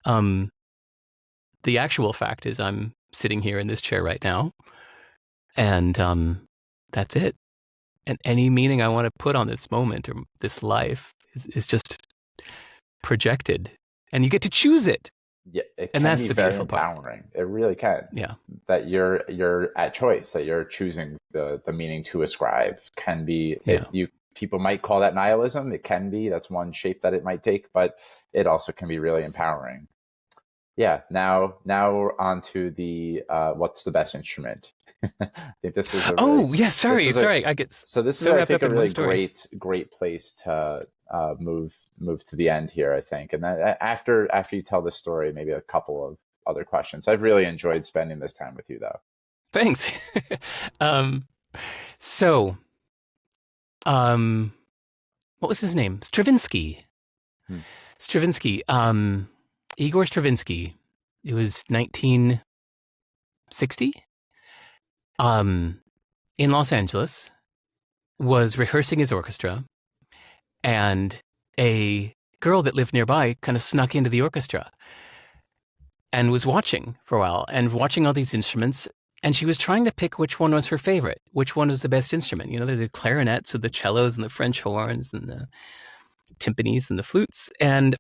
The actual fact is I'm sitting here in this chair right now, and that's it. And any meaning I want to put on this moment or this life is just projected, and you get to choose it. Yeah, it And can that's be the very beautiful part. empowering. It really can. Yeah. That you're at choice, that you're choosing the meaning to ascribe can be Yeah. People might call that nihilism. It can be. That's one shape that it might take, but it also can be really empowering. Yeah. Now we're on to the what's the best instrument? I think this is a really, yeah. Sorry. I get so this is so I wrapped think up a in one really story. great place to move to the end here, I think. And then after you tell this story, maybe a couple of other questions. I've really enjoyed spending this time with you, though. Thanks. So, what was his name? Stravinsky. Hmm. Stravinsky. Igor Stravinsky. It was 1960. In Los Angeles, was rehearsing his orchestra, and a girl that lived nearby kind of snuck into the orchestra and was watching for a while and watching all these instruments. And she was trying to pick which one was her favorite, which one was the best instrument. You know, there's the clarinets and the cellos and the French horns and the timpanis and the flutes. And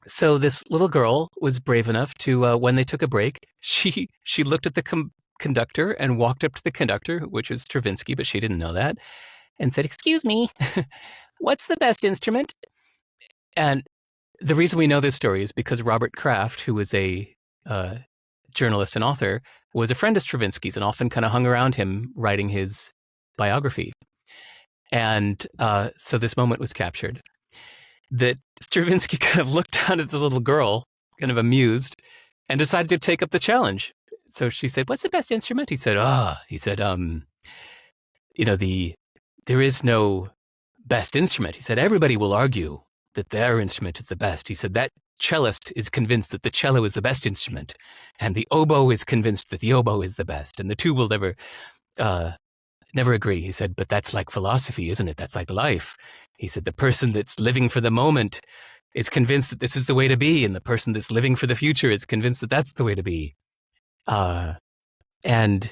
so this little girl was brave enough to, when they took a break, she looked at the conductor and walked up to the conductor, which was Stravinsky, but she didn't know that, and said, "Excuse me, what's the best instrument?" And the reason we know this story is because Robert Kraft, who was a journalist and author, was a friend of Stravinsky's and often kind of hung around him writing his biography. And so this moment was captured that Stravinsky kind of looked down at this little girl, kind of amused, and decided to take up the challenge. So she said, "What's the best instrument?" He said, you know, there is no best instrument. He said, everybody will argue that their instrument is the best. He said, that cellist is convinced that the cello is the best instrument, and the oboe is convinced that the oboe is the best, and the two will never agree. He said, but that's like philosophy, isn't it? That's like life. He said, the person that's living for the moment is convinced that this is the way to be, and the person that's living for the future is convinced that that's the way to be. And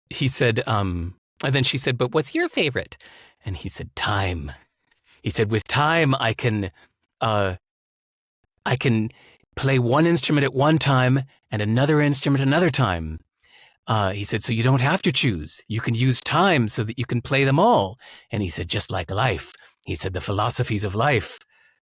he said, and then she said, but what's your favorite? And he said, time. He said, with time, I can play one instrument at one time and another instrument another time. He said, so you don't have to choose. You can use time so that you can play them all. And he said, just like life. He said, the philosophies of life.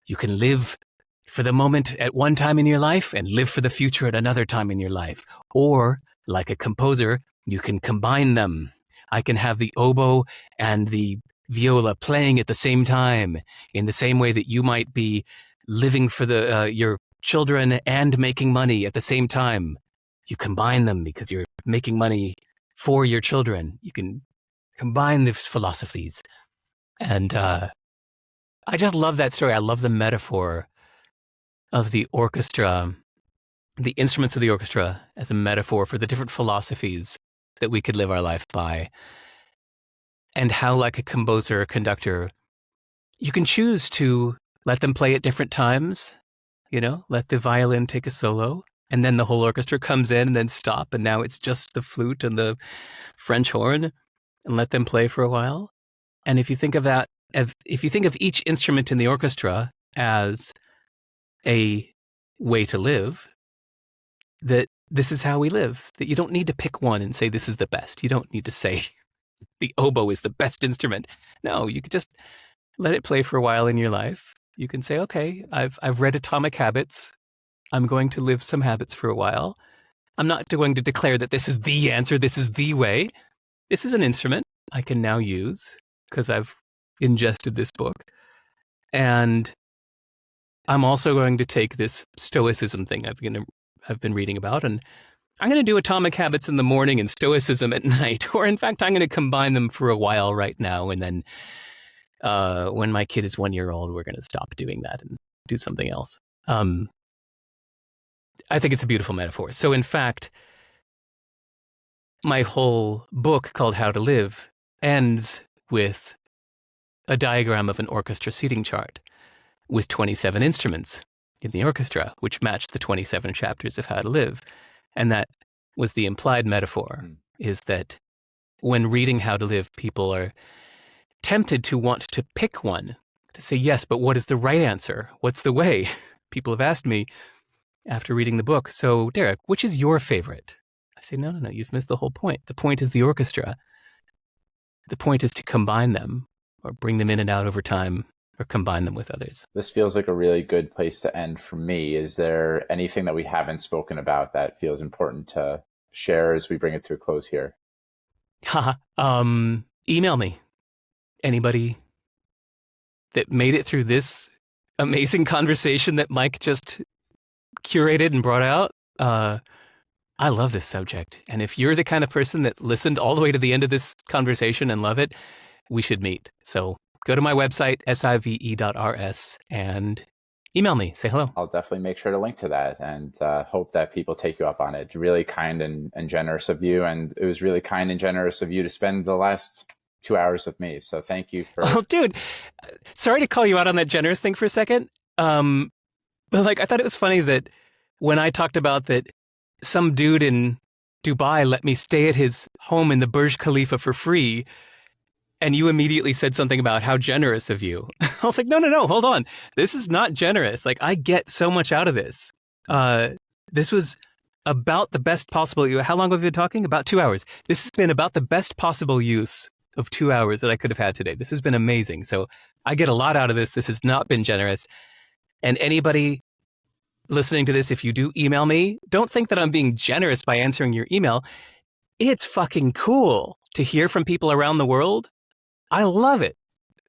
You can live for the moment at one time in your life and live for the future at another time in your life. Or, like a composer, you can combine them. I can have the oboe and the viola playing at the same time, in the same way that you might be living for your children and making money at the same time. You combine them because you're making money for your children. You can combine the philosophies. And I just love that story. I love the metaphor of the orchestra, the instruments of the orchestra as a metaphor for the different philosophies that we could live our life by. And how, like a composer or conductor, you can choose to let them play at different times, you know, let the violin take a solo, and then the whole orchestra comes in and then stop, and now it's just the flute and the French horn, and let them play for a while. And if you think of that, if you think of each instrument in the orchestra as a way to live, that this is how we live, that you don't need to pick one and say this is the best. You don't need to say the oboe is the best instrument. No, you could just let it play for a while in your life. You can say, okay, I've read Atomic Habits. I'm going to live some habits for a while. I'm not going to declare that this is the answer, this is the way. This is an instrument I can now use because I've ingested this book. And I'm also going to take this stoicism thing I've been reading about, and I'm going to do Atomic Habits in the morning and Stoicism at night. Or in fact, I'm going to combine them for a while right now. And then when my kid is 1 year old, we're going to stop doing that and do something else. I think it's a beautiful metaphor. So in fact, my whole book called How to Live ends with a diagram of an orchestra seating chart with 27 instruments in the orchestra, which matched the 27 chapters of How to Live. And that was the implied metaphor, is that when reading How to Live, people are tempted to want to pick one, to say, yes, but what is the right answer? What's the way? People have asked me after reading the book, so Derek, which is your favorite? I say, no, you've missed the whole point. The point is the orchestra. The point is to combine them or bring them in and out over time or combine them with others. This feels like a really good place to end for me. Is there anything that we haven't spoken about that feels important to share as we bring it to a close here? Email me. Anybody that made it through this amazing conversation that Mike just curated and brought out. I love this subject. And if you're the kind of person that listened all the way to the end of this conversation and love it, we should meet. So go to my website, sive.rs, and email me. Say hello. I'll definitely make sure to link to that, and hope that people take you up on it. Really kind and generous of you. And it was really kind and generous of you to spend the last 2 hours with me. So thank you for... Oh, dude, sorry to call you out on that generous thing for a second. But like, I thought it was funny that when I talked about that some dude in Dubai let me stay at his home in the Burj Khalifa for free, and you immediately said something about how generous of you. I was like, no, hold on. This is not generous. Like, I get so much out of this. This was about the best possible... How long have we been talking? About 2 hours. This has been about the best possible use of 2 hours that I could have had today. This has been amazing. So I get a lot out of this. This has not been generous. And anybody listening to this, if you do email me, don't think that I'm being generous by answering your email. It's fucking cool to hear from people around the world. I love it.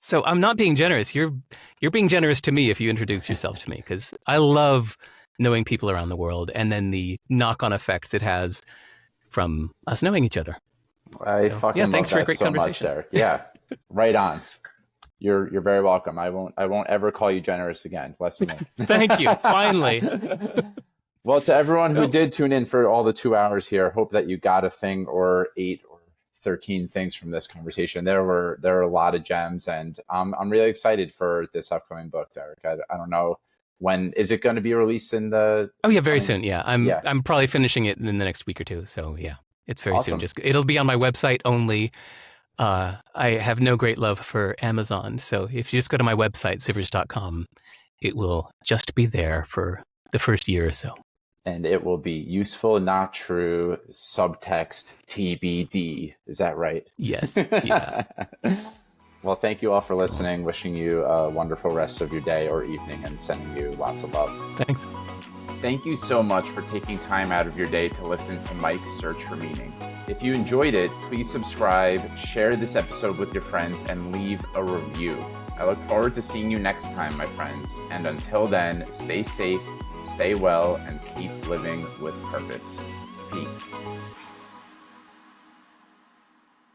So I'm not being generous. You're being generous to me if you introduce yourself to me, because I love knowing people around the world and then the knock-on effects it has from us knowing each other. I fucking love thanks for a that great so conversation. much, Derek. Yeah, right on. You're very welcome. I won't ever call you generous again. Lesson learned. Thank you. Finally. Well, to everyone who did tune in for all the 2 hours here, hope that you got a thing or 8 or 13 things from this conversation. There are a lot of gems, and I'm really excited for this upcoming book, Derek. I don't know, when is it going to be released in the... Oh yeah, very soon. Yeah, I'm probably finishing it in the next week or two. So yeah, it's very Awesome. soon. It'll be on my website only. I have no great love for Amazon, so if you just go to my website, sivers.com, it will just be there for the first year or so. And it will be useful, not true, subtext, TBD. Is that right? Yes. Yeah. Well, thank you all for listening. Wishing you a wonderful rest of your day or evening, and sending you lots of love. Thanks. Thank you so much for taking time out of your day to listen to Mike's Search for Meaning. If you enjoyed it, please subscribe, share this episode with your friends, and leave a review. I look forward to seeing you next time, my friends. And until then, stay safe, stay well, and keep living with purpose. Peace.